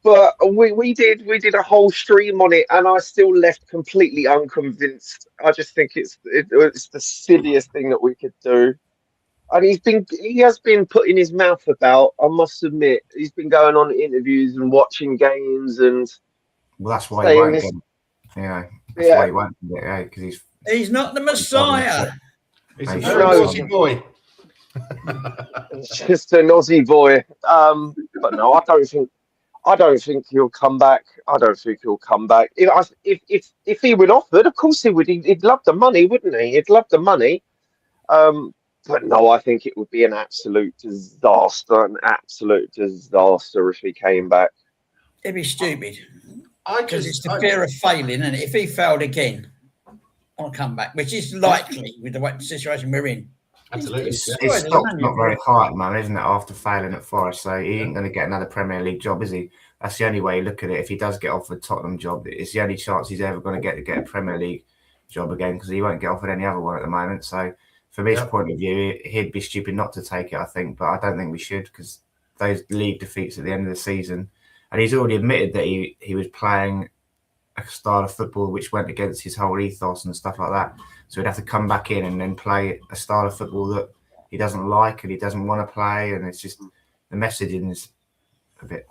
But we did a whole stream on it, and I still left completely unconvinced. I just think it's the silliest thing that we could do. And he has been putting his mouth about. I must admit, he's been going on interviews and watching games, and well, that's why he won't get. That's why he won't get. Yeah, because he's not the Messiah. He's a very naughty boy. It's just an Aussie boy. But no, I don't think he'll come back. I don't think he'll come back. If he were offered, of course he would. He'd love the money, wouldn't he? He'd love the money. But no, I think it would be an absolute disaster. If he came back. It'd be stupid. Because it's the fear of failing, and if he failed again, I'll come back, which is likely with the situation we're in. Absolutely. His stock's not very high at the moment, isn't it? After failing at Forest, so he ain't going to get another Premier League job, is he? That's the only way you look at it. If he does get offered a Tottenham job, it's the only chance he's ever going to get a Premier League job again, because he won't get offered any other one at the moment. So, from his point of view, he'd be stupid not to take it, I think. But I don't think we should, because those league defeats at the end of the season, and he's already admitted that he was playing a style of football which went against his whole ethos and stuff like that. So he'd have to come back in and then play a style of football that he doesn't like and he doesn't want to play. And it's just the messaging is a bit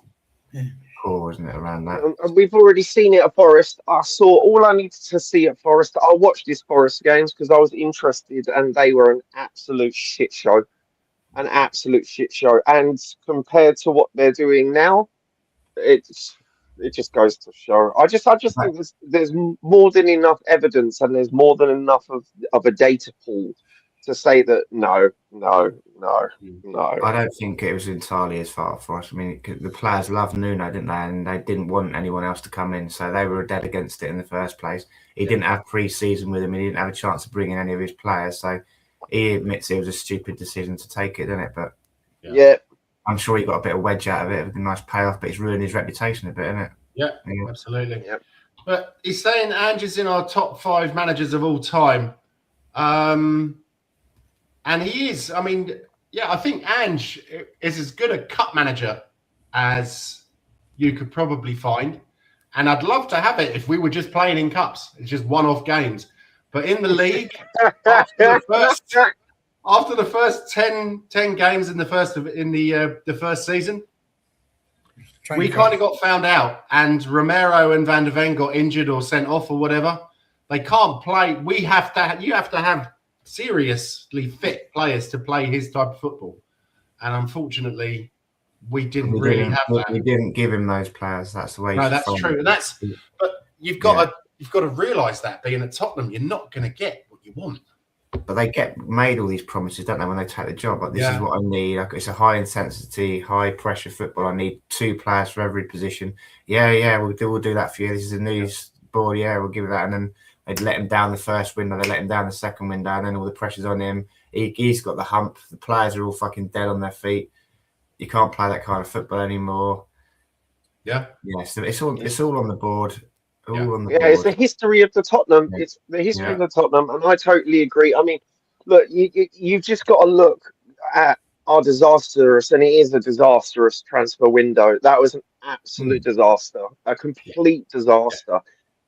poor, isn't it, around that? And we've already seen it at Forest. I saw all I needed to see at Forest. I watched these Forest games because I was interested, and they were an absolute shit show. An absolute shit show. And compared to what they're doing now, it just goes to show. I just think there's more than enough evidence, and there's more than enough of a data pool to say that no. I don't think it was entirely as far for us. I mean, the players loved Nuno, didn't they? And they didn't want anyone else to come in, so they were dead against it in the first place. He didn't have pre-season with him. He didn't have a chance to bring in any of his players, so he admits it was a stupid decision to take it, didn't it? But yeah. I'm sure he got a bit of wedge out of it, a nice payoff, but it's ruined his reputation a bit, isn't it? Yeah, absolutely. Yeah. But he's saying Ange is in our top 5 managers of all time. And he is. I mean, I think Ange is as good a cup manager as you could probably find. And I'd love to have it if we were just playing in cups. It's just one-off games. But in the league, after the first 10 games in the first season, we kind of got found out, and Romero and Van der Ven got injured or sent off or whatever. They can't play. You have to have seriously fit players to play his type of football, and unfortunately, we didn't have that. We didn't give him those players. That's the way. No, that's true. But you've got to realise that being at Tottenham, you're not going to get what you want. But they get made all these promises, don't they, when they take the job? Like, this is what I need. Like, it's a high intensity, high pressure football. I need 2 players for every position. We'll do that for you. This is a news board. Yeah, we'll give you that. And then they'd let him down the first window, they let him down the second window, and then all the pressure's on him. He's got the hump. The players are all fucking dead on their feet. You can't play that kind of football anymore. Yeah. So it's all on the board. It's the history of the Tottenham. Yeah. It's the history of the Tottenham, and I totally agree. I mean, look, you've just got to look at our disastrous, and it is a disastrous transfer window. That was an absolute disaster, a complete disaster.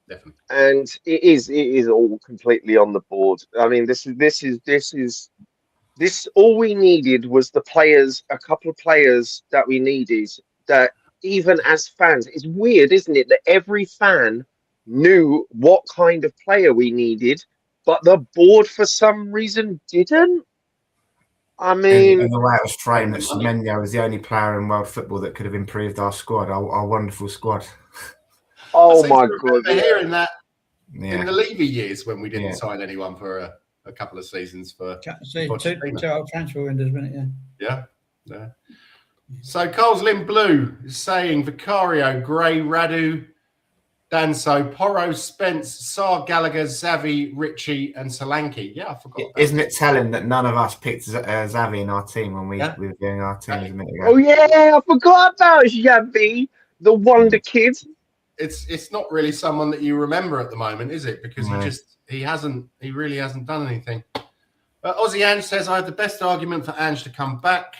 Definitely. And it is all completely on the board. I mean, this all we needed was the players, a couple of players that we needed, that even as fans, it's weird, isn't it, that every fan knew what kind of player we needed, but the board for some reason didn't. I mean, and the way it was framed, that Semenyo was the only player in world football that could have improved our squad, our wonderful squad. Oh my God! Hearing that in the Levy years when we didn't sign anyone for a couple of seasons for 2 old transfer windows, wasn't it? Yeah. So Coles Lynn Blue is saying Vicario, Gray, Radu, Dan, so Porro, Spence, Sar, Gallagher, Xavi, Richie, and Solanke. Yeah, I forgot. Isn't it telling that none of us picked Xavi in our team when we were doing our team a minute ago? Oh yeah, I forgot about Xavi, the wonder kid. It's not really someone that you remember at the moment, is it? Because he really hasn't done anything. Aussie Ange says, I had the best argument for Ange to come back.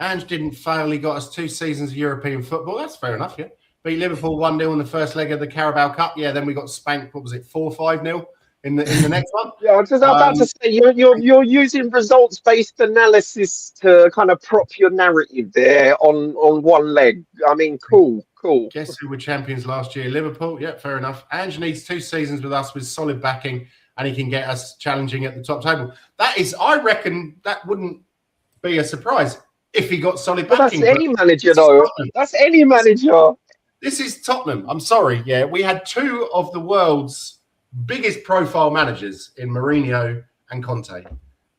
Ange didn't fail. He got us 2 seasons of European football. That's fair enough, yeah. Beat Liverpool 1-0 in the first leg of the Carabao Cup. Yeah, then we got spanked, what was it, 4-5-0 in the next one? Yeah, I was just about to say, you're using results-based analysis to kind of prop your narrative there on one leg. I mean, cool. Guess who were champions last year? Liverpool. Yeah, fair enough. Ange needs 2 seasons with us with solid backing, and he can get us challenging at the top table. That is, I reckon that wouldn't be a surprise if he got solid backing. That's any manager, though. That's any manager. This is Tottenham. I'm sorry. Yeah, we had 2 of the world's biggest profile managers in Mourinho and Conte,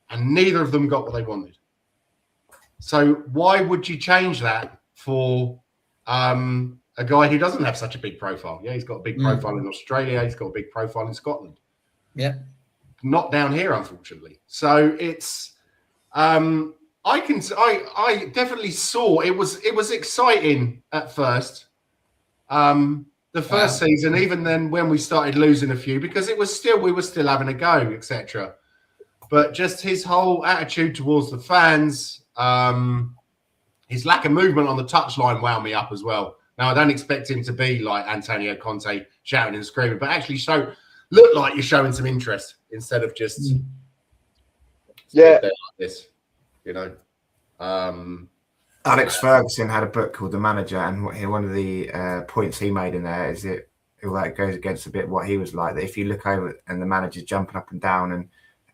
and neither of them got what they wanted. So why would you change that for a guy who doesn't have such a big profile? Yeah, he's got a big profile in Australia. He's got a big profile in Scotland. Yeah. Not down here, unfortunately. So it's I definitely saw it was exciting at first. The first season, even then when we started losing a few, because we were still having a go, etc. But just his whole attitude towards the fans, his lack of movement on the touchline wound me up as well. Now, I don't expect him to be like Antonio Conte shouting and screaming, but actually look like you're showing some interest instead of just like this, you know. Alex Ferguson had a book called The Manager, and one of the points he made in there is it goes against a bit what he was like. That if you look over and the manager's jumping up and down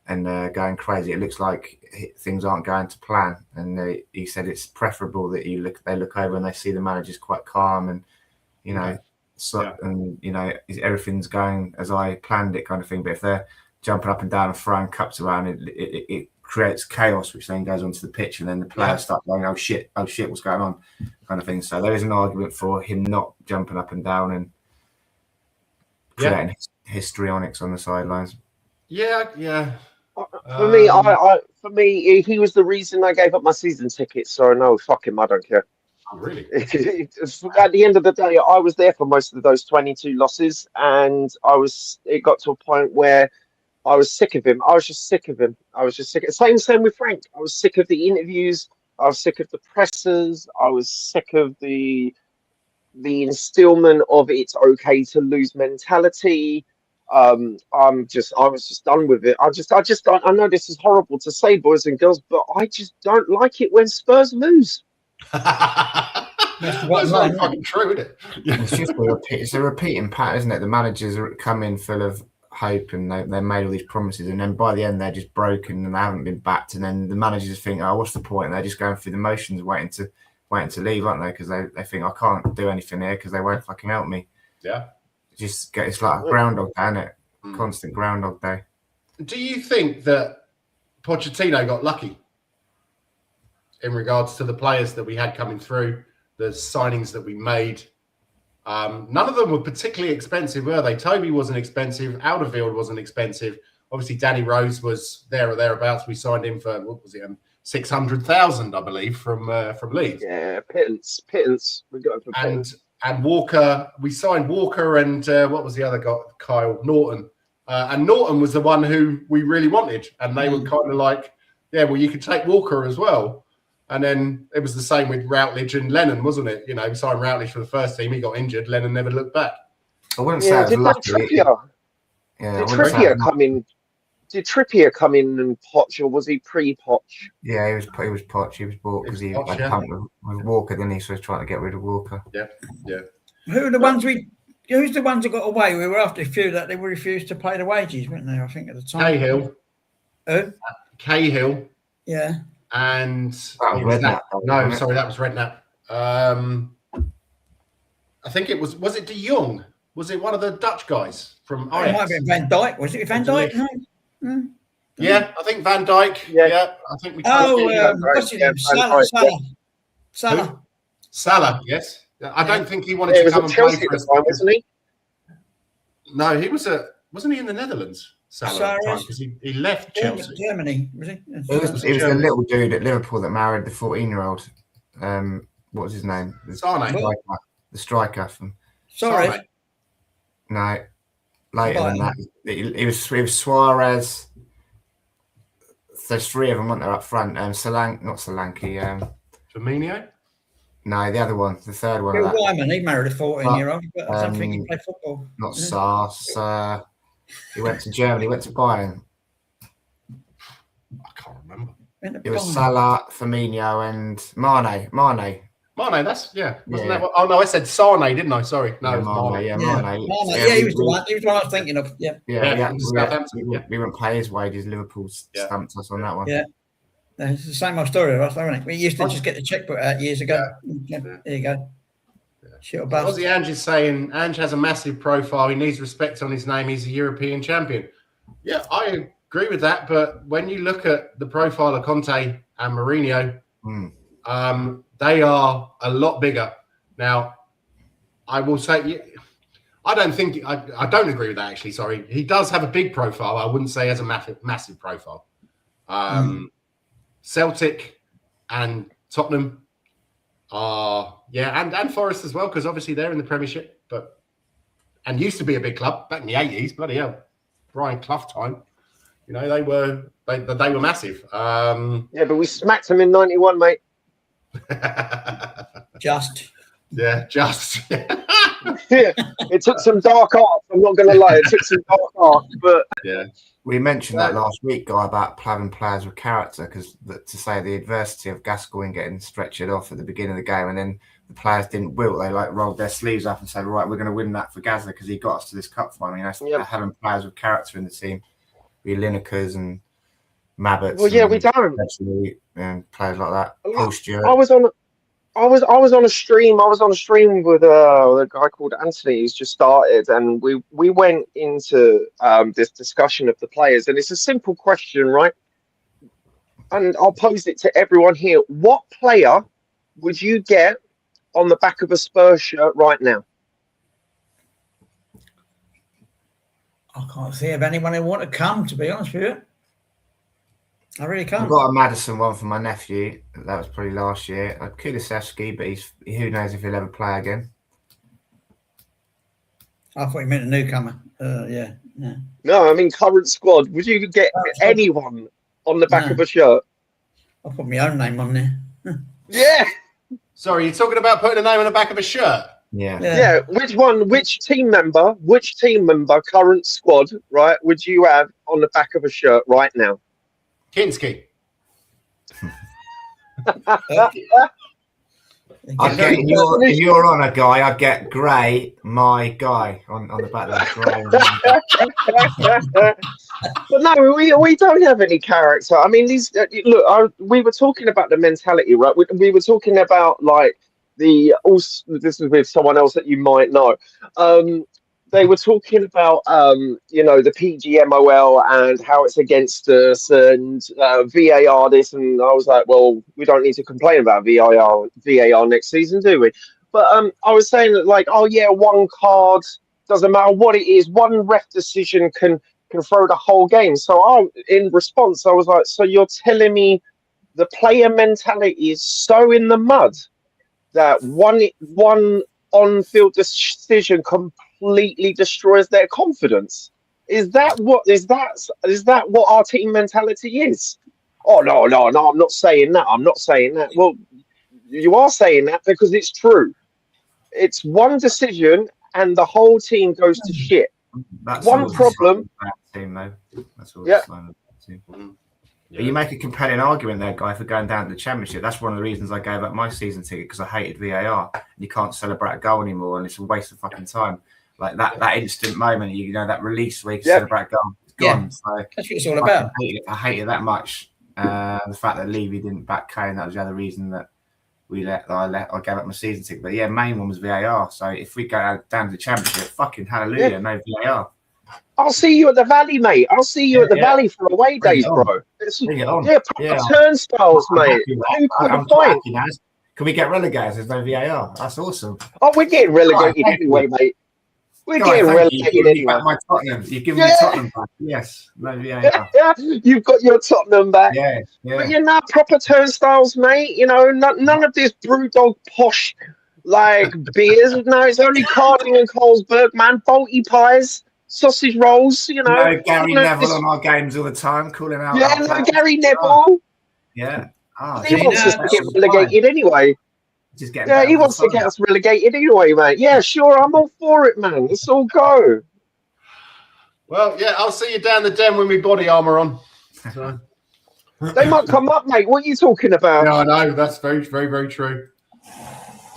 and going crazy, it looks like things aren't going to plan. And he said it's preferable that they look over and they see the manager's quite calm and and everything's going as I planned it, kind of thing. But if they're jumping up and down and throwing cups around, it creates chaos, which then goes onto the pitch, and then the players start going, oh shit, what's going on, kind of thing. So there is an argument for him not jumping up and down and creating histrionics on the sidelines. Yeah. For me, he was the reason I gave up my season ticket. So no, fuck him, I don't care. Oh, really? At the end of the day, I was there for most of those 22 losses, and it got to a point where I was sick of him. I was just sick of him. Same with Frank. I was sick of the interviews. I was sick of the pressers. I was sick of the instillment of it's okay to lose mentality. I was just done with it. I know this is horrible to say, boys and girls, but I just don't like it when Spurs lose. That's very fucking true, isn't it? It's a repeating pattern, isn't it? The managers come in full of hope and they made all these promises, and then by the end they're just broken and they haven't been backed, and then the managers think, oh, what's the point? And they're just going through the motions, waiting to leave, aren't they? Because they think, I can't do anything here because they won't fucking help me. Yeah, it's like a Groundhog Day, isn't it? Constant Groundhog Day. Do you think that Pochettino got lucky in regards to the players that we had coming through, the signings that we made? None of them were particularly expensive, were they? Toby wasn't expensive. Alderweireld wasn't expensive. Obviously, Danny Rose was there or thereabouts. We signed him for, what was it, 600,000, I believe, from Leeds. Yeah, pittance. We got him for pittance. And Walker, we signed Walker and what was the other guy? Kyle Norton. And Norton was the one who we really wanted. And they were kind of like, yeah, well, you could take Walker as well. And then it was the same with Routledge and Lennon, wasn't it? You know, we signed Routledge for the first team. He got injured. Lennon never looked back. I wouldn't say it was lucky. Did Trippier come in and Poch, or was he pre-Poch? Yeah, he was Poch. He was bought because he had a punt with Walker, didn't he? So he was trying to get rid of Walker. Yeah. Who are the ones who's the ones that got away? We were after a few that they were refused to pay the wages, weren't they? I think at the time. Cahill. Who? Cahill. Yeah. And Redknapp. That was Redknapp. I think it was it De Jong? Was it one of the Dutch guys from Ajax? It might have been Van Dijk. Was it Van Dijk? No. Yeah, I think Van Dijk. Yeah, I think we. What's his name? Salah. Salah. Yes. I don't think he wanted to come and play for us, wasn't he? No, wasn't he in the Netherlands? Because he left Chelsea. Germany, was he? It was the little dude at Liverpool that married the 14-year-old. What was his name? Sane. The striker from. Sorry. No, later than that. It was Suarez. There's three of them, weren't there, up front? Not Solanke. Firmino? No, the other one, the third one. Bill Wyman, he married a 14-year-old, but I don't think he played football. Not Sars. He went to Germany, went to Bayern. I can't remember. It was Salah, Firmino, and Mane. Mane, that's that what, oh no, I said Sane, didn't I? Sorry. No, Mane. Yeah, he was the one. He was the one I was thinking of. Yeah. We wouldn't pay his wages. Liverpool stumped us on that one. Yeah. It's the same old story of us, isn't it? We used to just get the checkbook out years ago. Yeah. There you go. Sure, Aussie Ange is saying Ange has a massive profile. He needs respect on his name. He's a European champion. Yeah, I agree with that. But when you look at the profile of Conte and Mourinho, they are a lot bigger. Now, I will say, I don't agree with that, actually. Sorry. He does have a big profile. I wouldn't say he has a massive profile. Celtic and Tottenham are, and Forest as well, because obviously they're in the Premiership, and used to be a big club back in the 80s. Bloody hell. Brian Clough time. You know, they were massive. But we smacked them in 91, mate. Just. Yeah, it took some dark art. I'm not going to lie, it took some dark art, but we mentioned that last week, Guy, about having players with character, because to say the adversity of Gascoigne getting stretchered off at the beginning of the game, and then the players didn't wilt. They rolled their sleeves up and said, "Right, we're going to win that for Gazza because he got us to this cup final." You know, having players with character in the team, we Linekers and Mabbott. Well, yeah, we don't. And players like that. Paul Stewart. I was on a stream. I was on a stream with a guy called Anthony who's just started, and we went into this discussion of the players, and it's a simple question, right? And I'll pose it to everyone here. What player would you get on the back of a Spurs shirt right now? I can't think of anyone who want to come, to be honest with you. I really can't. I've got a Madison one for my nephew. That was probably last year. Kulusevski, but who knows if he'll ever play again. I thought you meant a newcomer. No, I mean current squad. Would you get anyone on the back of a shirt? I'll put my own name on there. Yeah. Sorry, you're talking about putting a name on the back of a shirt? Yeah. Which team member, current squad, right, would you have on the back of a shirt right now? Kinski. If you're on a Guy, I'd get Gray, my guy, on the back there. But no, we don't have any character. I mean, we were talking about the mentality, right? We were talking about this is with someone else that you might know. They were talking about, the PGMOL and how it's against us and VAR this. And I was like, well, we don't need to complain about VAR next season, do we? But I was saying that one card, doesn't matter what it is, one ref decision can throw the whole game. So in response, I was like, so you're telling me the player mentality is so in the mud that one on-field decision completely destroys their confidence? Is that what our team mentality is? Oh no, I'm not saying that. Well, you are saying that because it's true. It's one decision and the whole team goes to shit. That's one problem. Team, though. That's all team. But you make a compelling argument there, Guy, for going down to the Championship. That's one of the reasons I gave up my season ticket, because I hated VAR. And you can't celebrate a goal anymore, and it's a waste of fucking time. Like that instant moment, that release where you can celebrate a goal, it's gone. So that's what it's all about. I hate it that much. The fact that Levy didn't back Kane, that was the other reason that I gave up my season ticket. But main one was VAR. So if we go down to the Championship, fucking hallelujah, no VAR. I'll see you at the Valley, mate. I'll see you at the Valley for away days, bro. Turnstiles, mate. Can we get relegated? There's no VAR. That's awesome. Oh, we're getting relegated anyway, mate. We're God, getting thank you. relegated You've given me anyway. back my Tottenham. You've given me Tottenham back. Yes. No VAR. You've got your Tottenham back. Yeah. But you're not proper turnstiles, mate. You know, none of this brewdog posh like beers. No, it's only Carling and Carlsberg, man. Balti pies, sausage rolls. You know, No Gary none of Neville this- on our games all the time, calling out. yeah, our no players. Gary Neville. Yeah. He wants us to get relegated anyway. Just getting Yeah, better he all wants the to time. get us relegated anyway, mate. Yeah, sure, I'm all for it, man. Let's all go. Well, yeah, I'll see you down the den with my body armor on. So. They might come up, mate. What are you talking about? Yeah, I know. That's very, very, very true.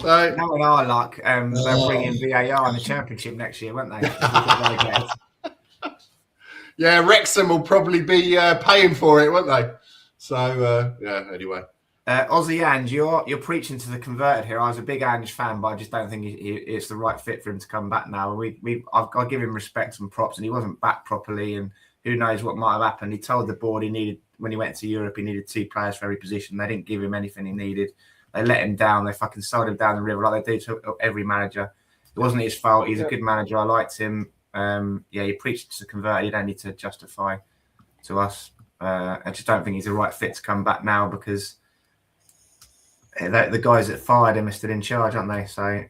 So, Now in our luck, they'll bring in VAR in the Championship next year, won't they? yeah, Wrexham will probably be paying for it, won't they? So, yeah, anyway. Aussie Ange, you're preaching to the converted here. I was a big Ange fan, but I just don't think it's the right fit for him to come back now. I've give him respect and props, and he wasn't back properly, and who knows what might have happened. He told the board when he went to Europe, he needed 2 players for every position. They didn't give him anything he needed. They let him down. They fucking sold him down the river like they do to every manager. It wasn't his fault. He's a good manager. I liked him. He preached to the converted. He don't need to justify to us. I just don't think he's the right fit to come back now because the guys that fired him are still in charge, aren't they? So,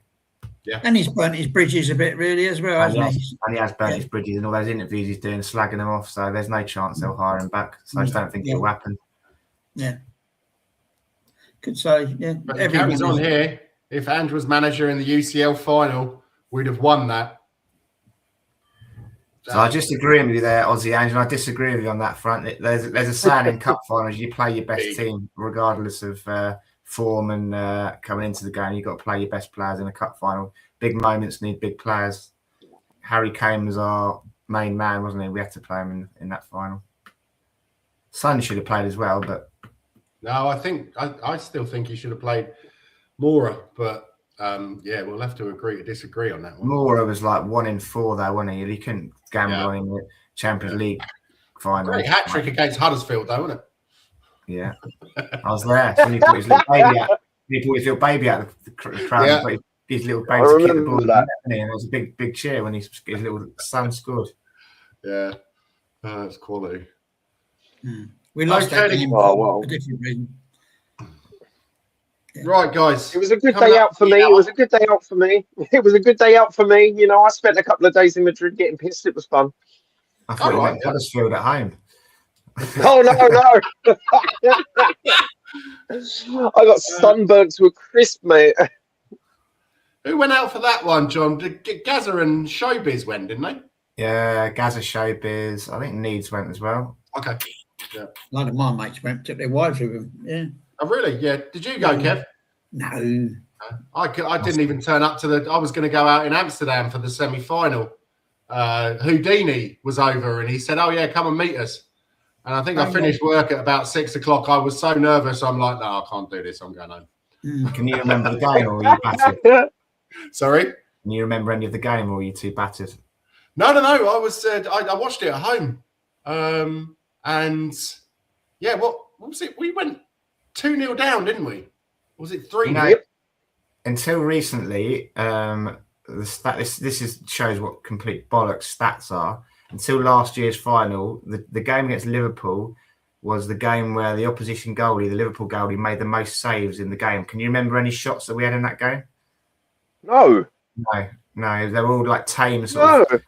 yeah. And he's burnt his bridges a bit, really, as well, hasn't he? And he has burnt his bridges in all those interviews he's doing, slagging them off. So there's no chance they'll hire him back. So I just don't think it'll happen. Yeah. Could say, yeah. But it carries on here. If Ange was manager in the UCL final, we'd have won that. So I just agree with you there, Aussie Ange, and I disagree with you on that front. There's a saying in cup finals: you play your best team, regardless of form and coming into the game. You've got to play your best players in a cup final. Big moments need big players. Harry Kane was our main man, wasn't he? We had to play him in that final. Son should have played as well, but no, I still think he should have played Mora, but yeah, we'll have to agree to disagree on that one. Mora was like 1 in 4 though, wasn't he? He couldn't gamble on him the Champions League final. Great hat trick against Huddersfield, though, wasn't it? Yeah, I was there. So when he put his little baby out, baby out of the crowd. Yeah. But his little baby to kick the ball, and there was a big cheer when his little son scored. Yeah, that's quality. We lost that game for a different reason. Yeah. Right, guys. It was a good day out for me. It was a good day out for me. It was a good day out for me. You know, I spent a couple of days in Madrid getting pissed. It was fun. I thought you went Huddersfield at home. Oh, no. I got sunburnt to a crisp, mate. Who went out for that one, John? Gaza and Showbiz went, didn't they? Yeah, Gaza, Showbiz. I think Needs went as well. Okay. Yeah. A lot of my mates went, took their wives with them. Yeah. Oh, really? Yeah. Did you go, Kev? No. I didn't even turn up to I was going to go out in Amsterdam for the semi-final. Houdini was over and he said, "Oh, yeah, come and meet us." And I think I finished work at about 6 o'clock. I was so nervous. I'm like, no, I can't do this. I'm going home. Can you remember the game or were you battered? Sorry? Can you remember any of the game or were you too battered? No. I was. I watched it at home. And yeah, what was it? We went 2-0 down, didn't we? Or was it 3-0? No, until recently, this shows what complete bollocks stats are. Until last year's final, the game against Liverpool was the game where the opposition goalie, the Liverpool goalie, made the most saves in the game. Can you remember any shots that we had in that game? No. No. They were all like tame sort of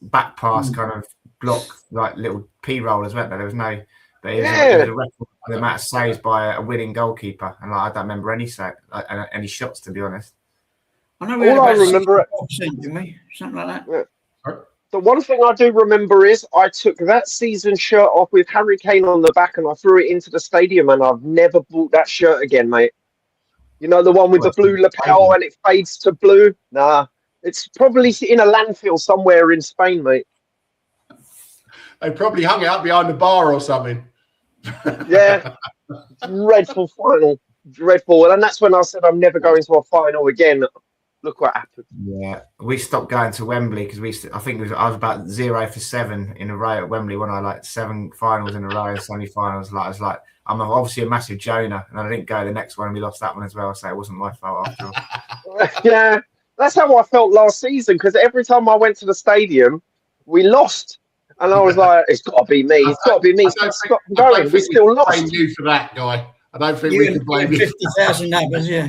back pass kind of block, like little P-rollers, weren't there? There was no... But it was a record for the amount of saves by a winning goalkeeper. And I don't remember any shots, to be honest. I know we had about 60%, didn't we? Something like that. Yeah. The one thing I do remember is I took that season shirt off with Harry Kane on the back and I threw it into the stadium and I've never bought that shirt again, mate. You know, the one with the blue lapel and it fades to blue? Nah. It's probably in a landfill somewhere in Spain, mate. They probably hung it up behind the bar or something. Yeah. Dreadful final. Dreadful. And that's when I said I'm never going to a final again. Look what happened. Yeah, we stopped going to Wembley because I was about 0 for 7 in a row at Wembley when I like 7 finals in a row and semi-finals. Like I was like, I'm obviously a massive Jonah, and I didn't go the next one, and we lost that one as well. So it wasn't my fault after all. Yeah, That's how I felt last season, because every time I went to the stadium, we lost. And I was like, it's got to be me. It's got to be me. Stop going. We still lost. Blame you for that, guy. I don't think You we and can blame you. 50,000 others, yeah.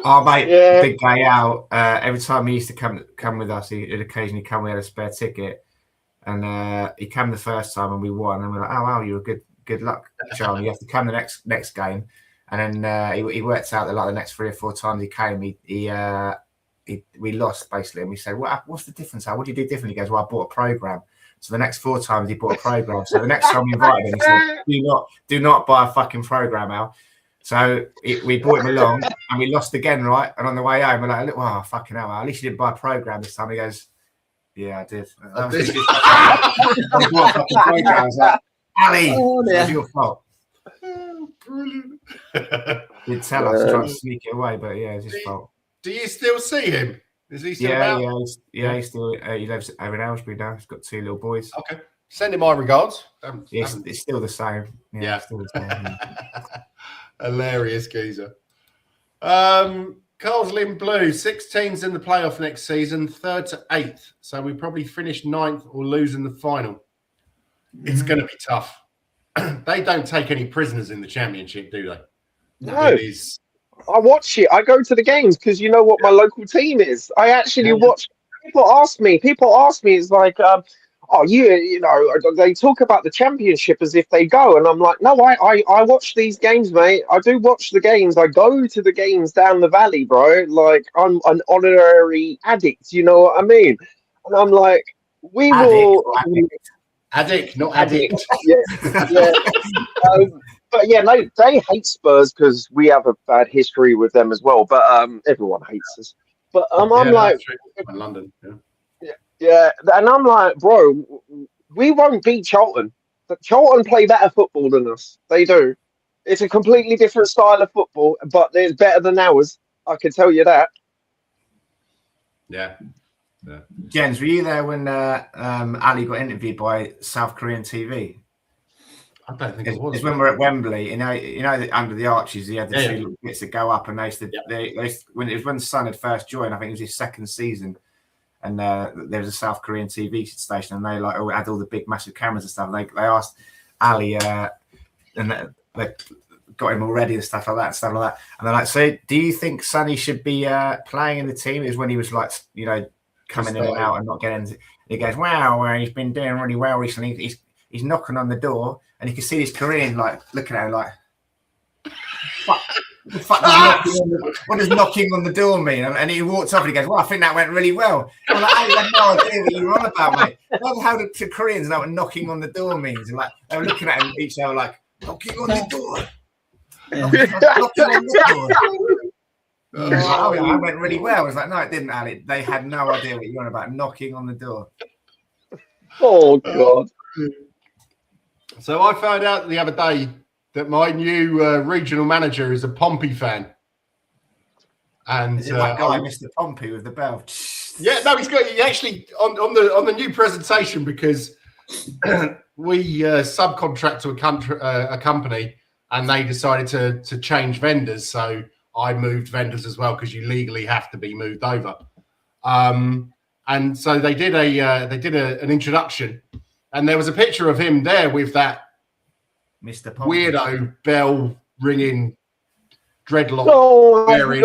Oh, mate, Yeah. big guy out. Every time he used to come with us, he'd occasionally come. We had a spare ticket, and he came the first time and we won. And we're like, oh wow, you were good luck, Charlie. You have to come the next game. And then he worked out that like the next 3 or 4 times he came, we lost basically. And we said, what's the difference? What do you do differently? He goes, well, I bought a program. So the next 4 times he bought a program. So the next time we invited him, he said, do not buy a fucking program, Al. So we brought him along and we lost again, right? And on the way home, we're like, wow, fucking hell, Al, at least you didn't buy a program this time. He goes, yeah, I did. I bought a fucking program. I was like, Ali, it was your fault. Brilliant. He'd tell us, trying to sneak it away, but yeah, it's his fault. Do you still see him? Is he still about? He's still he lives over in Aylesbury now. He's got 2 little boys. Okay, send him my regards. It's still the same. Yeah. Still the same. Hilarious geezer. Carlsland Blue, 6 teams in the playoff next season, 3rd to 8th. So we probably finish 9th or lose in the final. It's going to be tough. They don't take any prisoners in the championship, do they? No. I watch it. I go to the games because you know what my local team is. I actually watch. People ask me. It's like, oh, you know, they talk about the championship as if they go, and I'm like, no, I watch these games, mate. I do watch the games. I go to the games down the valley, bro. Like I'm an honorary addict. You know what I mean? And I'm like, we will. Addict, not addict. Yeah. But yeah, no, they hate Spurs because we have a bad history with them as well. But everyone hates us. But I'm like, in London. Yeah, and I'm like, bro, we won't beat Charlton. But Charlton play better football than us. They do. It's a completely different style of football, but it's better than ours. I can tell you that. Yeah. Jens, were you there when Ali got interviewed by South Korean TV? I don't think it was. It's when we're at Wembley. You know, under the arches, he had the 2 little bits that go up, and when the son had first joined, I think it was his 2nd season, and there was a South Korean TV station, and they had all the big, massive cameras and stuff. And they asked Ali, and they got him all ready and stuff like that. And they're like, so do you think Sonny should be playing in the team? It was when he was like, you know, coming in and out and not getting. He goes, wow, he's been doing really well recently. He's knocking on the door, and you can see this Korean like looking at him like, what does knocking on the door mean? And he walks off and he goes, well, I think that went really well. I'm like, I have no idea what you're on about, mate. How do Koreans know what knocking on the door means? And like they were looking at him each other like, knocking on the door. Knocking on the door. Oh, I went really well. I was like, no, it didn't, Ali. They had no idea what you were on about knocking on the door. Oh, God. So I found out the other day that my new regional manager is a Pompey fan. And is it that guy, Mr. Pompey, with the bell? Yeah, no, he actually on the new presentation, because we subcontract to a company, and they decided to change vendors. So I moved vendors as well, because you legally have to be moved over. And so they did an introduction, and there was a picture of him there with that Mr. Pompey. Weirdo bell ringing dreadlock wearing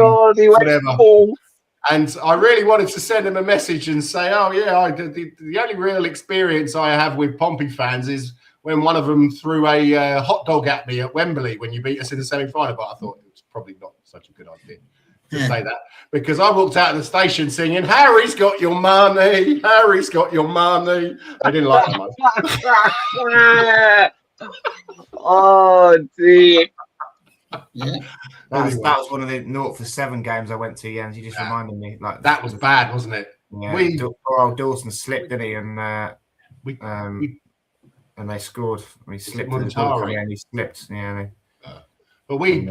whatever. And I really wanted to send him a message and say, oh yeah, the only real experience I have with Pompey fans is when one of them threw a hot dog at me at Wembley when you beat us in the semi-final. But I thought it was probably not such a good idea to say that, because I walked out of the station singing, Harry's got your money, Harry's got your money. I didn't like it much. Oh dear. Yeah. That was one of the 0-7 games I went to, Jens. You just reminded me. Like that was bad, wasn't it? Yeah, poor old Dawson slipped, didn't he? And and they scored. He slipped and he slipped. Yeah. But we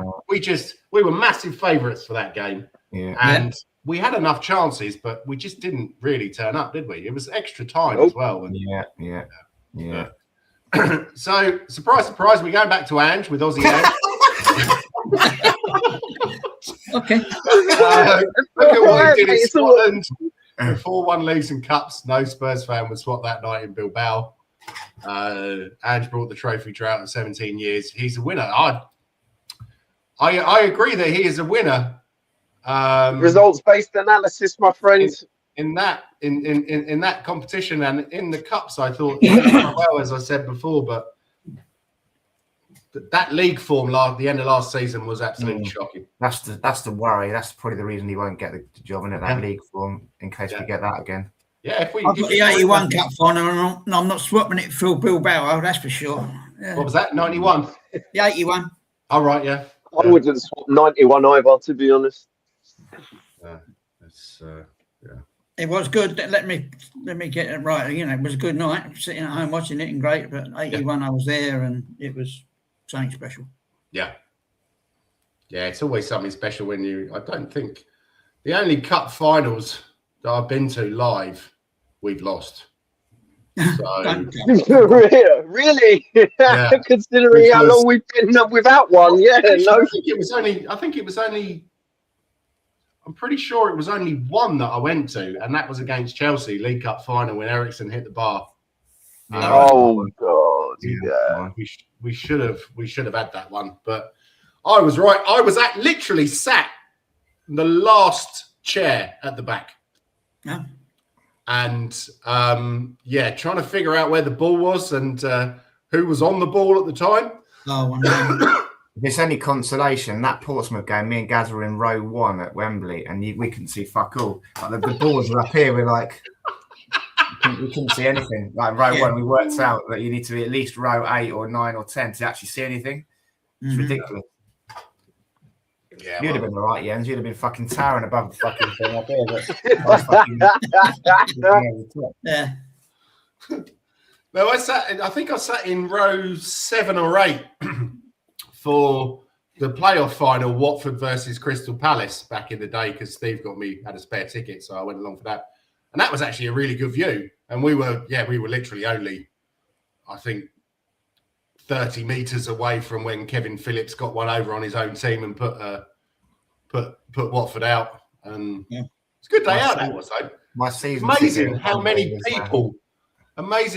were massive favourites for that game. Yeah. And we had enough chances, but we just didn't really turn up, did we? It was extra time as well. And, yeah. So, surprise, surprise, we're going back to Ange with Aussie Ange. Okay. Look at what he did in Scotland. 4-1 leagues and cups. No Spurs fan would swap that night in Bilbao. Ange brought the trophy drought in 17 years. He's a winner. I agree that he is a winner. Results-based analysis, my friends. In that competition and in the cups, I thought well, as I said before, but that league form the end of last season was absolutely shocking. That's the worry. That's probably the reason he won't get the job in that league form in case we get that again. Yeah, if we I've got the 81 cup final, and I'm not swapping it for Bilbao. That's for sure. Yeah. What was that? 91. The 81. All right, yeah. I wouldn't swap 91 either, to be honest. It was good. Let me get it right. You know, it was a good night. Sitting at home watching it and great. But 81, I was there, and it was something special. Yeah, it's always something special when you. I don't think the only cup finals that I've been to live, we've lost. So really? Yeah. Considering how long we've been without one, I think it was only. I'm pretty sure it was only one that I went to, and that was against Chelsea League Cup final when Eriksen hit the bar. Oh God! Yeah. We should have had that one, but I was right. I was literally sat in the last chair at the back. Yeah. And trying to figure out where the ball was and who was on the ball at the time. Oh, if it's any consolation, that Portsmouth game, me and Gaz were in row 1 at Wembley, and we couldn't see fuck all. Like the balls were up here. We're like, we couldn't see anything. Like row 1, we worked out that you need to be at least row 8 or 9 or 10 to actually see anything. It's ridiculous. Yeah, you'd have been all right, Jens. You'd have been fucking towering above the fucking thing up here. Yeah. No, I think I sat in row 7 or 8 for the playoff final, Watford versus Crystal Palace back in the day, because Steve had a spare ticket, so I went along for that. And that was actually a really good view. And we were literally only, I think, 30 meters away from when Kevin Phillips got one over on his own team and put Watford out. And it's a good day out. That was though. My season. Amazing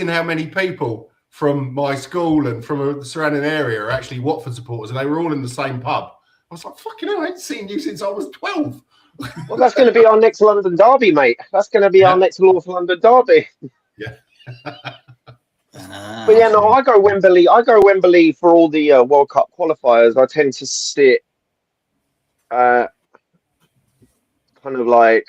how many people from my school and from the surrounding area are actually Watford supporters, and they were all in the same pub. I was like, fucking hell, I ain't seen you since I was 12. Well, that's going to be our next London derby, mate. That's going to be our next North London derby. Yeah. But yeah, no, I go Wembley. I go Wembley for all the World Cup qualifiers. I tend to sit kind of like,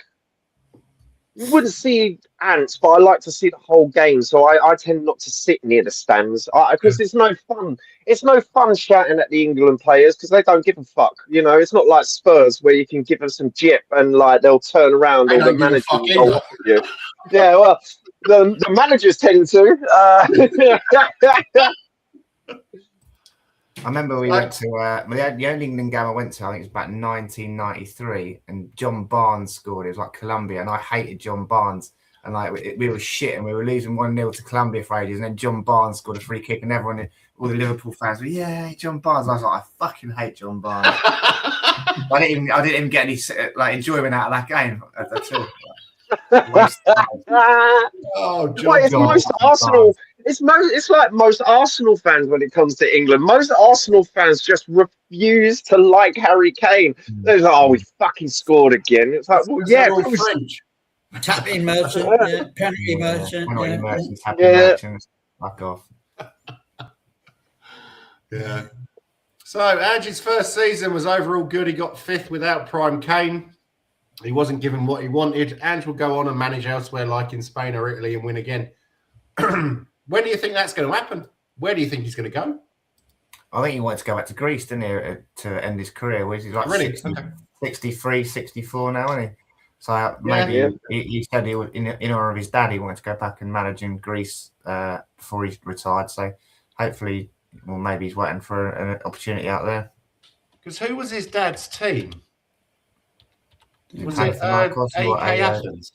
you wouldn't see ants, but I like to see the whole game. So I tend not to sit near the stands because it's no fun. It's no fun shouting at the England players because they don't give a fuck. You know, it's not like Spurs where you can give them some jip and like they'll turn around or the manager will go off at you. Yeah, well, the managers tend to. I remember we went to the only England game I went to, I think it was back in 1993, and John Barnes scored. It was like Colombia, and I hated John Barnes. And like we were shit, and we were losing 1-0 to Colombia for ages. And then John Barnes scored a free kick, and everyone, all the Liverpool fans were, yeah, John Barnes. And I was like, I fucking hate John Barnes. I didn't even get any like enjoyment out of that game at all. Oh, it's most Arsenal. It's like most Arsenal fans when it comes to England. Most Arsenal fans just refuse to like Harry Kane. They're like, "Oh, we fucking scored again." It's like, well, yeah, French. Tap in merchant, penalty merchant, merchants, fuck off. Yeah. So Ange's first season was overall good. He got 5th without Prime Kane. He wasn't given what he wanted. Ange will go on and manage elsewhere, like in Spain or Italy, and win again. When do you think that's going to happen? Where do you think he's going to go? I think he wanted to go back to Greece, didn't he, to end his career? Where he's like really? 63, 64 now, isn't he? So maybe he said he would, in honor of his dad, he wanted to go back and manage in Greece before he retired. So hopefully, well, maybe he's waiting for an opportunity out there. Because who was his dad's team? Was it AK Athens?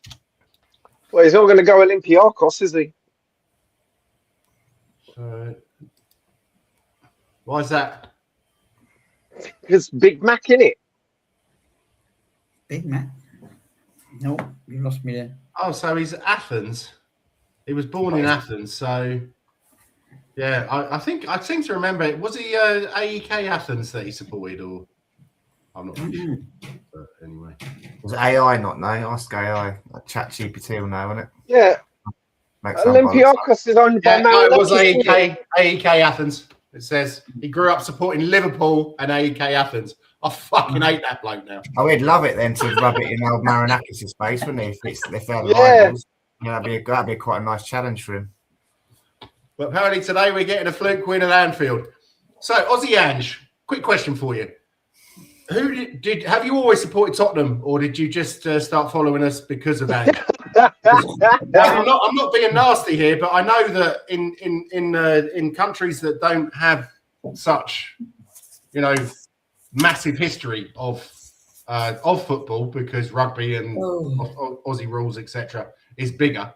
Well, he's not going to go Olympiakos, is he? Why is that? Because Big Mac, innit? Big Mac. No, you lost me there. Oh, so he's Athens. He was born in Athens, so yeah. I think I seem to remember. Was he AEK Athens that he supported, or I'm not really sure. But anyway, Was it AI not know? Ask AI. Like ChatGPT will know, won't it? Yeah. Make some Olympiacos is owned by yeah, no, it was Marinakis. AEK Athens. It says he grew up supporting Liverpool and AEK Athens. I fucking hate that bloke now. Oh, he'd love it then to rub it in old Marinakis' face, wouldn't he? If they're Yeah. rivals. Yeah, that'd be quite a nice challenge for him. But apparently today we're getting a fluke win at Anfield. So Aussie Ange, quick question for you: Who did have you always supported Tottenham, or did you just start following us because of Ange? I'm not being nasty here, but I know that in countries that don't have such, massive history of football, because rugby and Aussie rules, etc., is bigger.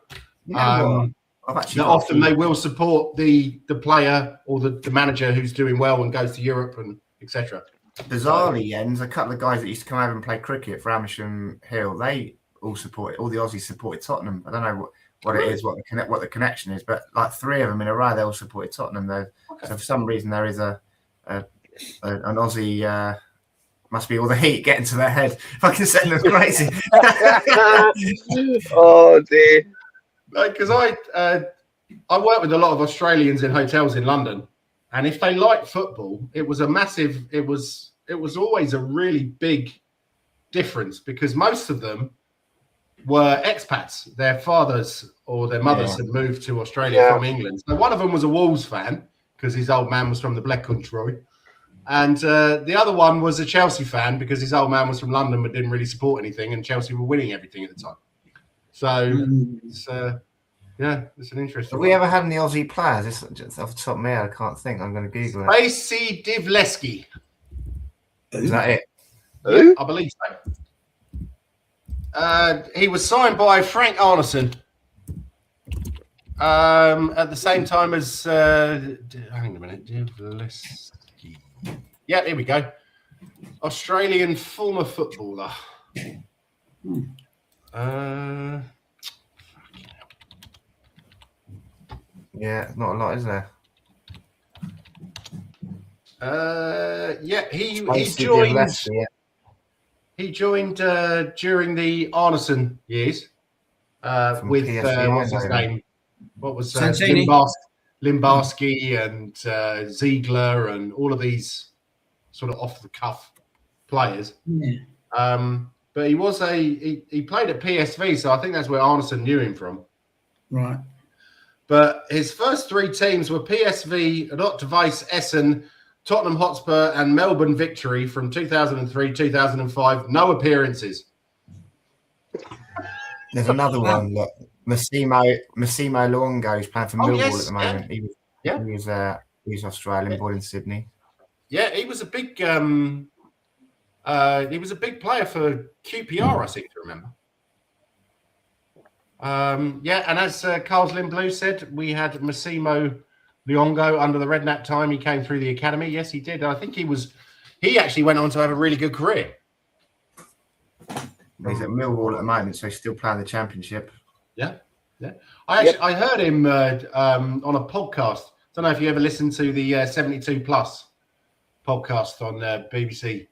Often they will support the player or the manager who's doing well and goes to Europe and etc. Bizarrely, Jens, a couple of guys that used to come over and play cricket for Amersham Hill, they all the Aussies supported Tottenham. I don't know what it is, what the connection is, but like 3 of them in a row, they all supported Tottenham. Okay. So for some reason, there is an Aussie. Must be all the heat getting to their head. Fucking send them crazy. Oh dear. Because I work with a lot of Australians in hotels in London, and if they like football, it was always a really big difference, because most of them were expats. Their fathers or their mothers had moved to Australia from England. So one of them was a Wolves fan because his old man was from the Black Country. And the other one was a Chelsea fan because his old man was from London but didn't really support anything, and Chelsea were winning everything at the time. So it's an interesting. Have we ever had any Aussie players? Just off the top of my head, I can't think. I'm going to Google it. Stacey Divleski. Is that it? Who? I believe so. He was signed by Frank Arneson at the same time as. Hang on a minute, Divleski. Yeah, here we go. Australian former footballer. Yeah, not a lot, is there? He joined. He joined during the Arneson years with what's his name? What was Limbarski and Ziegler and all of these sort of off the cuff players. Yeah. But he was he played at PSV, so I think that's where Arneson knew him from. Right. But his first 3 teams were PSV, Rot-Weiss Essen, Tottenham Hotspur, and Melbourne Victory from 2003, 2005. No appearances. There's another one. Look, Massimo Luongo is playing for Millwall at the moment. He was Australian, born in Sydney. Yeah, he was a big player for QPR, I seem to remember. And as Carl's Lynn Blue said, we had Massimo Luongo under the Redknapp time. He came through the academy. Yes, he did. I think he actually went on to have a really good career. He's at Millwall at the moment, so he's still playing the Championship. Yeah. I heard him on a podcast. I don't know if you ever listened to the 72 Plus podcast on BBC.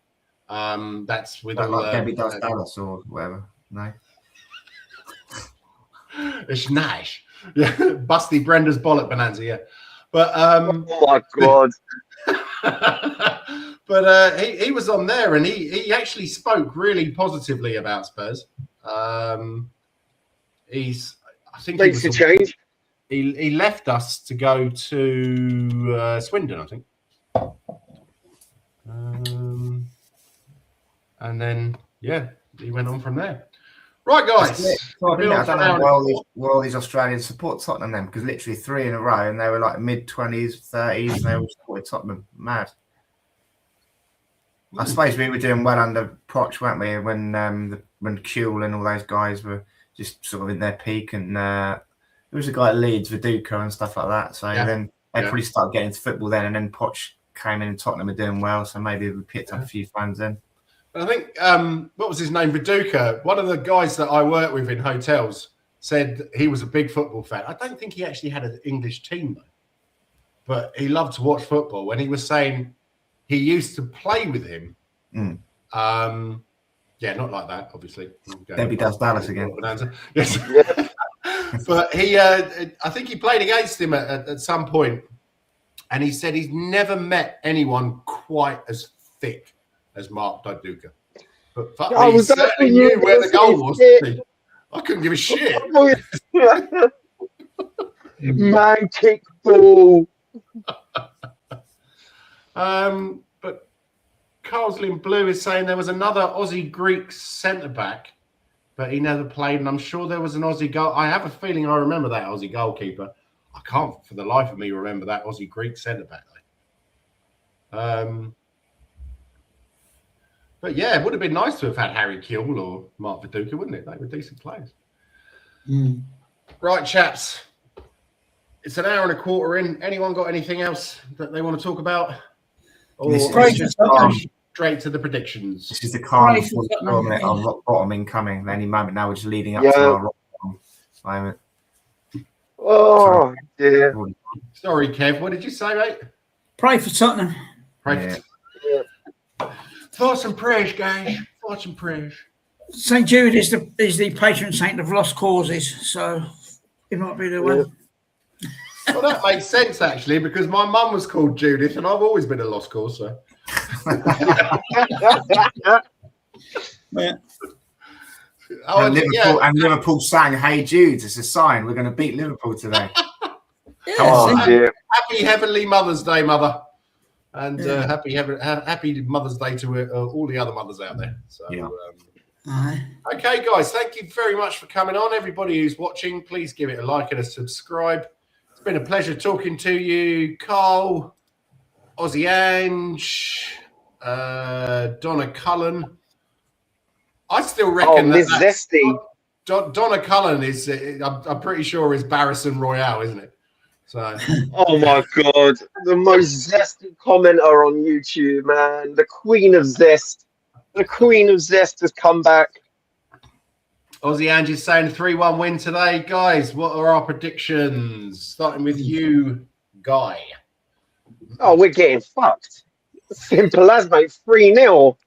That's with Debbie Does Dallas or whatever. No. It's nice. Yeah, Busty Brenda's bollock bonanza. Yeah, but oh my god. But he was on there, and he actually spoke really positively about Spurs. I think makes a change. He left us to go to Swindon, I think. And then he went on from there. Right, guys. I don't know why all these Australians support Tottenham then, because literally 3 in a row, and they were like mid-20s, 30s, and they all supported Tottenham. Mad. I suppose we were doing well under Proch, weren't we? When Kuehl and all those guys were just sort of in their peak, and there was a guy at Leeds, Viduka and stuff like that. So then they probably started getting into football then, and then Poch came in and Tottenham were doing well, so maybe we picked up a few fans then. I think what was his name? Viduka. One of the guys that I work with in hotels said he was a big football fan. I don't think he actually had an English team though, but he loved to watch football. And he was saying he used to play with him. Yeah, not like that, obviously. Debbie does Dallas again. Yes. But he, I think he played against him at some point, and he said he's never met anyone quite as thick as Mark Viduka. But fuck me, he certainly knew where the goal was. I couldn't give a shit. Man, kick ball. But Carlslin Blue is saying there was another Aussie Greek centre back, but he never played. And I'm sure there was an Aussie goal. I have a feeling I remember that Aussie goalkeeper. I can't for the life of me remember that Aussie Greek centre back though. But yeah, it would have been nice to have had Harry Kewell or Mark Viduka, wouldn't it? They were decent players. Right, chaps. It's an hour and a quarter in. Anyone got anything else that they want to talk about? Or just straight to the predictions? This is the carnival on rock bottom incoming any moment. Now we're just leading up to our rock bottom moment. Oh, dear. Sorry, Kev. What did you say, mate? Pray for Tottenham. Pray for thoughts and prayers, guys. Thoughts and prayers. St. Jude is the patron saint of lost causes, so it might be the one. Well, that makes sense, actually, because my mum was called Judith, and I've always been a lost cause, so. And Liverpool sang "Hey Jude" as a sign. We're going to beat Liverpool today. Happy Heavenly Mother's Day, Mother. And happy Mother's Day to all the other mothers out there. So, okay, guys, thank you very much for coming on. Everybody who's watching, please give it a like and a subscribe. It's been a pleasure talking to you, Carl, Aussie Ange, Donna Cullen. I still reckon Zesty. Donna Cullen is, I'm pretty sure, is Barrison Royale, isn't it? So. Oh my God, the most zesty commenter on YouTube, man. The Queen of Zest. The Queen of Zest has come back. Aussie Ange is saying 3-1 win today. Guys, what are our predictions? Starting with you, Guy. Oh, we're getting fucked. Simple as, mate. 3-0.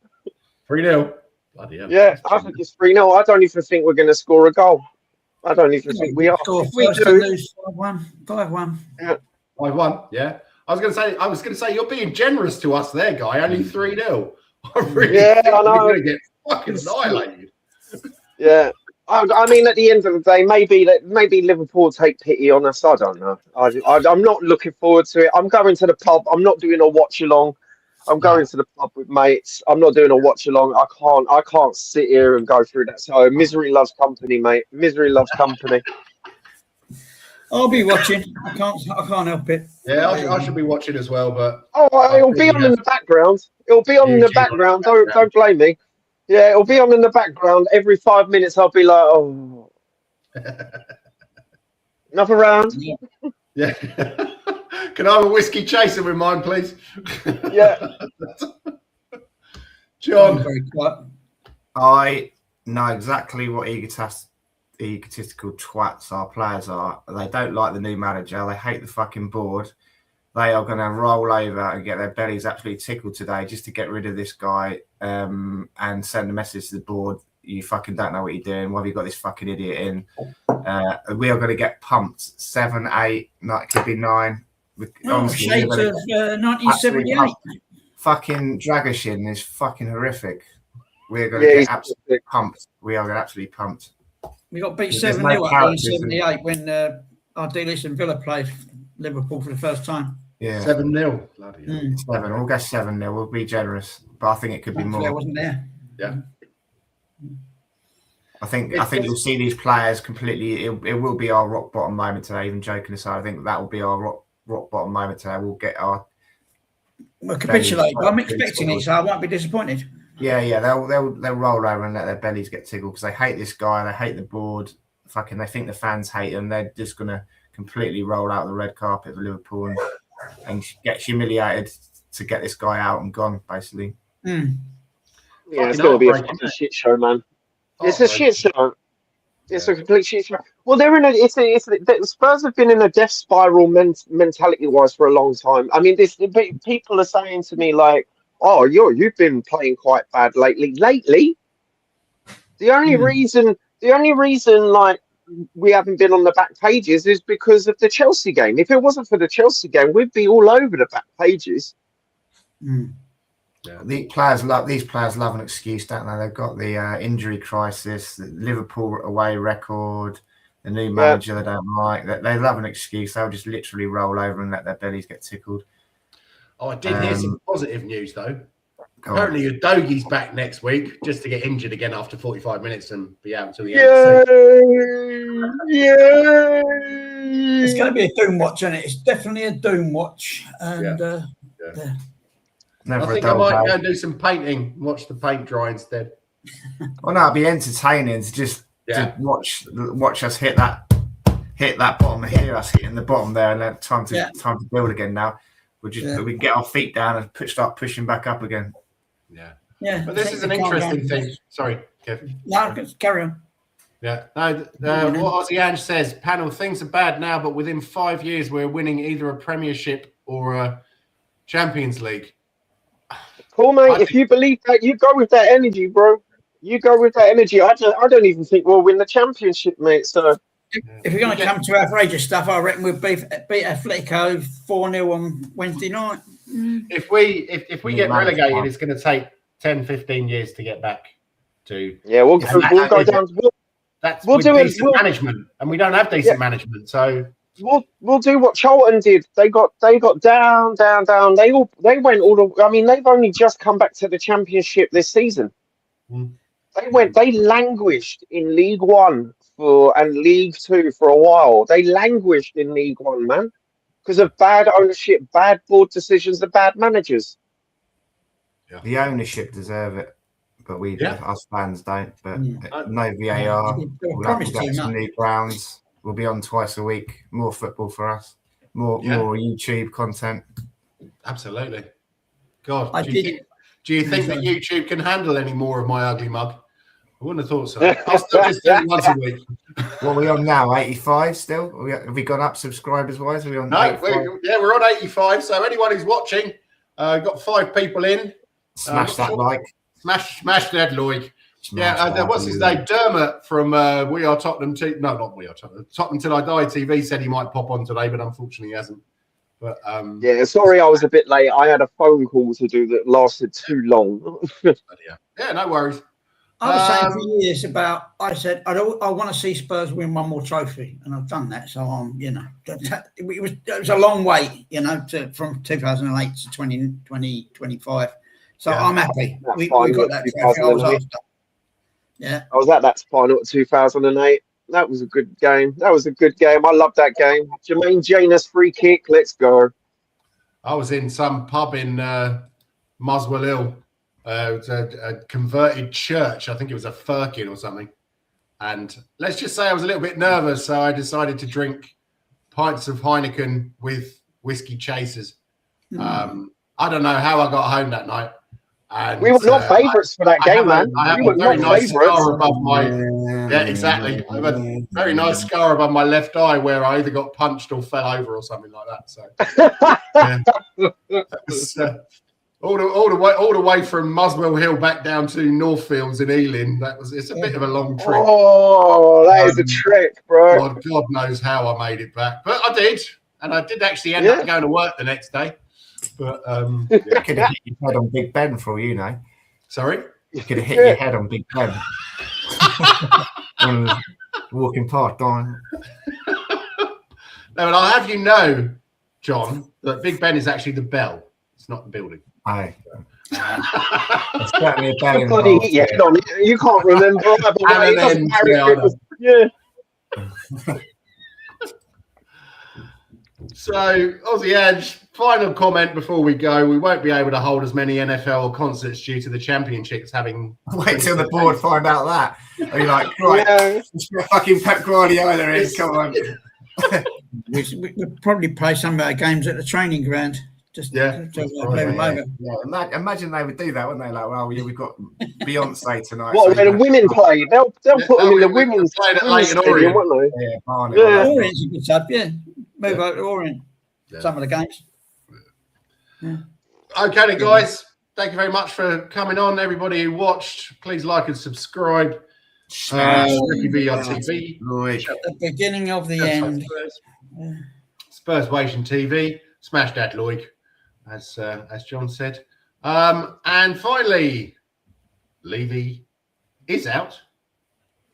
3-0. Bloody hell. Yeah, I think it's 3-0. I don't even think we're going to score a goal. I don't even think we are. If we do, lose 5-1. 5-1. Yeah. 5-1. Yeah. I was going to say you're being generous to us there, Guy. Only 3-0. I really think I know. we're going to get fucking annihilated. Yeah. I mean, at the end of the day, maybe Liverpool take pity on us. I don't know. I'm not looking forward to it. I'm going to the pub. I'm not doing a watch along. I'm going to the pub with mates. I'm not doing a watch along. I can't sit here and go through that. So misery loves company, mate. Misery loves company. I'll be watching. I can't help it. Yeah, I should be watching as well, but it'll be on in the background. It'll be on in the background. Don't blame me. Yeah, it'll be on in the background. Every 5 minutes, I'll be like, oh, another round. Yeah. Can I have a whiskey chaser with mine, please? Yeah. John. I know exactly what egotistical twats our players are. They don't like the new manager. They hate the fucking board. They are going to roll over and get their bellies absolutely tickled today just to get rid of this guy and send a message to the board. You fucking don't know what you're doing. Why have you got this fucking idiot in? We are going to get pumped. 7, 8, it could be 9. Shades of 1978. Fucking Dragoshin is fucking horrific. We're going to get absolutely pumped. We are absolutely pumped. We got beat 7-0 in 1978 when Ardiles and Villa played Liverpool for the first time. Yeah, 7-0. Bloody hell. 7. We'll go 7-0. We'll be generous, but I think it could be more. I wasn't there. Yeah. I think you'll see these players completely. It will be our rock bottom moment today. Even joking aside, I think that will be our rock bottom moment today. We'll get our. We'll capitulate. I'm expecting it, so I won't be disappointed. Yeah. They'll roll over and let their bellies get tickled because they hate this guy. They hate the board. Fucking, they think the fans hate them. They're just gonna completely roll out the red carpet for Liverpool and get humiliated to get this guy out and gone, basically. Yeah, it's Fucking going to be a heartbreaking, fucking isn't shit show, man. it? It's a shit show. It's a complete shit show. Well, the Spurs have been in a death spiral mentality-wise for a long time. I mean, people are saying to me like, "Oh, you've been playing quite bad lately." Lately, the only reason like we haven't been on the back pages is because of the Chelsea game. If it wasn't for the Chelsea game, we'd be all over the back pages. Yeah. These players love an excuse, don't they? They've got the injury crisis, the Liverpool away record, the new manager they don't like. They love an excuse. They'll just literally roll over and let their bellies get tickled. Oh, I did hear some positive news though. Apparently, Udogie's back next week just to get injured again after 45 minutes and be out until the end of the season. Yay! It's going to be a doom watch, isn't it? It's definitely a doom watch. And I think I might go and do some painting, watch the paint dry instead. Well, no, it'd be entertaining to just to watch us hit that bottom, hear us hitting the bottom there, and then time to build again. Now we can get our feet down and start pushing back up again. Yeah. But this is an interesting thing. Sorry, Kev. No, carry on. Yeah. No, what Ozzy Ange says, panel, things are bad now, but within 5 years we're winning either a Premiership or a Champions League. Cool, mate. If you believe that, you go with that energy, bro. You go with that energy. I don't even think we'll win the Championship, mate. So if you're going to come to outrageous stuff, I reckon we'll beat Atletico 4-0 on Wednesday night. If we get relegated, it's going to take 10, 15 years to get back to. Yeah, we'll go down. We'll do decent management, and we don't have decent management, so. We'll do what Charlton did. They got down. They went all the. I mean, they've only just come back to the Championship this season. They languished in League One and League Two for a while. They languished in League One, man, because of bad ownership, bad board decisions, and bad managers. Yeah. The ownership deserve it, but us fans don't. But no VAR. We'll have to get some new grounds. We'll be on twice a week. More football for us. More YouTube content. Absolutely. God, do you think that YouTube can handle any more of my ugly mug? I wouldn't have thought so. I'll still just do it once a week. What are we on now? 85 still? Have we gone up subscribers wise? Are we on? No, we're on 85. So anyone who's watching, got 5 people in. Smash that like. Smash that like. What's his name? Dermot from We Are Tottenham. No, not We Are Tottenham. Tottenham Till I Die TV said he might pop on today, but unfortunately he hasn't. But sorry, I was a bit late. I had a phone call to do that lasted too long. Yeah, no worries. I was saying for years about. I said I want to see Spurs win one more trophy, and I've done that. So it was a long wait, from 2008 to 2025. So I'm happy. We got that trophy. I was after. Yeah, I was at that final at 2008. That was a good game. I love that game. Jermaine Janus free kick. Let's go. I was in some pub in Muswell Hill. It was a converted church. I think it was a Firkin or something. And let's just say I was a little bit nervous, so I decided to drink pints of Heineken with whiskey chasers. I don't know how I got home that night. And, we were not favourites for that game, man. I have a very nice scar above my. Yeah, exactly. I have a very nice scar above my left eye where I either got punched or fell over or something like that. So, all the way from Muswell Hill back down to Northfields in Ealing. It's a bit of a long trip. Oh, that is a trick, bro. God knows how I made it back, but I did, and I did actually end up going to work the next day. But you could have hit your head on Big Ben for all you know. Sorry? You could have hit your head on Big Ben. Walking past, darn. No, and I'll have you know, John, that Big Ben is actually the bell. It's not the building. Aye. It's certainly a bell involved. You can't remember. So, Aussie Edge, final comment before we go. We won't be able to hold as many NFL concerts due to the championships having... Wait till the board find out that. Are you like, right, fucking Pep Guardiola in, come on. We'll probably play some of our games at the training ground. Just Yeah, to move them over. Yeah, imagine they would do that, wouldn't they? Like, well, yeah, we've got Beyonce tonight. What, when the women play? They'll put them in the women's stadium, won't they? Yeah, Barnet. Yeah. Orient's a good sub, yeah. Move over to Orient. Yeah. Some of the games. Yeah. Okay, then, guys. Thank you very much for coming on. Everybody who watched, please like and subscribe. RickyVillaTV. The beginning of the end. Spurswation TV. Smash that, Loic, as John said. And finally, Levy is out.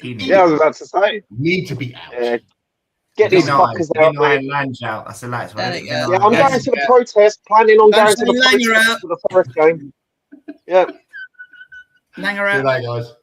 Yeah, I was about to say. Need to be out. Yeah. Get these fuckers out, man. Lange out. That's the last one. Yeah, I'm going to the protest. Planning on going to the protest for the first game. Yeah. Langer out. Good night, guys.